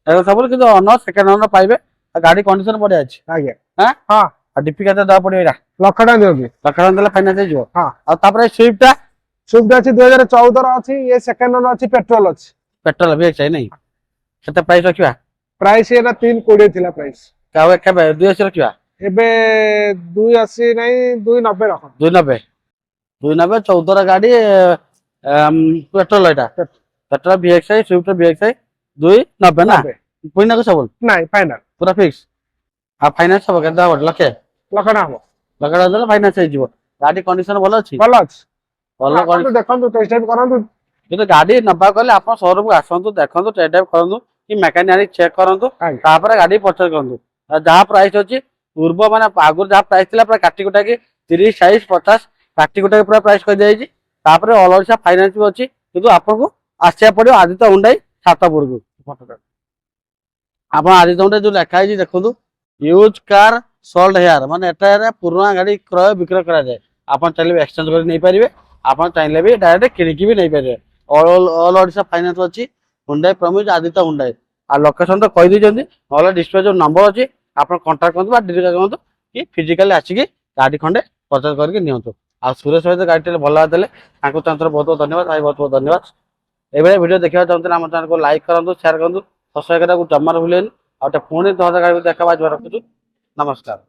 Speaker 2: ନେବେ ସବୁ କିନ୍ତୁ ଅନର ସେକେଣ୍ଡ ଅନର ପାଇବେ ଆଉ ଗାଡି କଣ୍ଡିସନ ବଢିଆ ଅଛି
Speaker 1: ଆଜ୍ଞା
Speaker 2: ହଁ
Speaker 1: ହଁ
Speaker 2: ଆଉ ଡିପି କେତେ ଦେବାକୁ ପଡିବ ଏଇଟା
Speaker 1: ଲକ୍ଷ ଟଙ୍କା ଦିଅନ୍ତୁ
Speaker 2: ଲକ୍ଷ ଟଙ୍କା ଦେଲେ ଫାଇନାନ୍ସ ହେଇଯିବ
Speaker 1: ହଁ
Speaker 2: ଆଉ ତାପରେ ସୁଇଫ୍ଟଟା
Speaker 1: ସୁବିଧା ଅଛି 2014 ର ଅଛି ଇଏ ସେକେଣ୍ଡ ଓନର ଅଛି ପେଟ୍ରୋଲ ଅଛି
Speaker 2: ପେଟ୍ରୋଲ VXI ନାଇଁ କେତେ ପ୍ରାଇସ୍ ରଖିବା
Speaker 1: ପ୍ରାଇସ୍ ଏଟା 3,20 ଥିଲା ପ୍ରାଇସ୍
Speaker 2: କେବେ 280 ରଖିବା
Speaker 1: ଏବେ 280 ନାହିଁ 290 ରଖ
Speaker 2: 290 290 14 ର ଗାଡି ପେଟ୍ରୋଲ ଏଇଟା ପେଟ୍ରୋଲ VXI ସୁଇଫ୍ଟ VXI 290 ନା
Speaker 1: 90
Speaker 2: ପୁଣି ନେବେ ସବୁ
Speaker 1: ନାଇଁ ଫାଇନାଲ
Speaker 2: ପୁରା ଫିକ୍ସ ଆଉ ଫାଇନାନ୍ସ ହବ କେତେ ହବ ଲକ୍ଷେ
Speaker 1: ଲକ୍ଷ ଟଙ୍କା ହବ
Speaker 2: ଲକ୍ଷେ ଟଙ୍କା ଦେଲେ ଫାଇନାନ୍ସ ହେଇଯିବ। ଗାଡି କଣ୍ଡିସନ ଭଲ ଅଛି?
Speaker 1: ଭଲ ଅଛି।
Speaker 2: ଭଲ
Speaker 1: ଆସନ୍ତୁ ଦେଖନ୍ତୁ ଟେଷ୍ଟ ଡ୍ରାଇଭ୍ କରନ୍ତୁ।
Speaker 2: କିନ୍ତୁ ଗାଡି ନବାକୁ ଗଲେ ଆପଣ ସୋରୁମକୁ ଆସନ୍ତୁ, ଦେଖନ୍ତୁ, ଟେଷ୍ଟ ଡ୍ରାଇଭ୍ କରନ୍ତୁ କି ମେକାନିକ ଆଣି ଚେକ୍ କରନ୍ତୁ,
Speaker 1: ଆଜ୍ଞା।
Speaker 2: ତାପରେ ଗାଡି ପର୍ଚେଜ କରନ୍ତୁ। ଆଉ ଯାହା ପ୍ରାଇସ୍ ଅଛି ପୂର୍ବ ମାନେ ଆଗରୁ ଯାହା ପ୍ରାଇସ୍ ଥିଲା ପୁରା କାଟି କୁଟାକି 30, 40, 50 କାଟି କୁଟାକି ପୁରା ପ୍ରାଇସ୍ କରିଦିଆଯାଇଛି। ତାପରେ ଅଲ ଓଡିଶା ଫାଇନାନ୍ସ ବି ଅଛି, କିନ୍ତୁ ଆପଣଙ୍କୁ ଆସିବାକୁ ପଡିବ ଆଦିତ୍ୟ ହୁଣ୍ଡାଇ ସାତପୁରକୁ। ଆପଣ ଆଦିତ୍ୟ ହୁଣ୍ଡାଇ ଯୋଉ ଲେଖା ହେଇଛି ଦେଖନ୍ତୁ, ୟୁଜ କାର ସୋଲ୍ଡ ହେୟାର, ମାନେ ଏଠାରେ ପୁରୁଣା ଗାଡି କ୍ରୟ ବିକ୍ରୟ କରାଯାଏ। ଆପଣ ଚାହିଁଲେ ଏକ୍ସଚେଞ୍ଜ କରି ନେଇପାରିବେ, ଆପଣ ଚାହିଁଲେ ବି ଡାଇରେକ୍ଟ କିଣିକି ବି ନେଇପାରିବେ। ଅଲ ଓଡିଶା ଫାଇନାନ୍ସ ଅଛି। Hyundai promise Aditya Hyundai. ଆଉ ଲୋକେସନ ତ କହିଦେଇଛନ୍ତି, ନହେଲେ ଡିସପ୍ଲେ ଯୋଉ ନମ୍ବର ଅଛି ଆପଣ କଣ୍ଟାକ୍ଟ କରନ୍ତୁ ବା ଡିରେକ୍ଟ କରନ୍ତୁ କି ଫିଜିକାଲି ଆସିକି ଗାଡି ଖଣ୍ଡେ ପର୍ଚେଜ କରିକି ନିଅନ୍ତୁ। ଆଉ ସୁରେଶ ଭାଇ ତ ଗାଡିଟା ଭଲ ଦେଲେ, ତାଙ୍କୁ ତାଙ୍କର ବହୁତ ବହୁତ ଧନ୍ୟବାଦ ଭାଇ, ବହୁତ ବହୁତ ଧନ୍ୟବାଦ। ଏଇଭଳିଆ ଭିଡ଼ିଓ ଦେଖିବାକୁ ଚାହୁଁଛନ୍ତି ଆମ ଚ୍ୟାନେଲକୁ ଲାଇକ୍ କରନ୍ତୁ, ସେୟାର କରନ୍ତୁ, ସବସ୍କ୍ରାଇବ କରିବାକୁ ଜମାରୁ ଭୁଲେନି। ଆଉ ପୁଣି ଗାଡ଼ି ଦେଖା ରଖୁଛୁ। ନମସ୍କାର।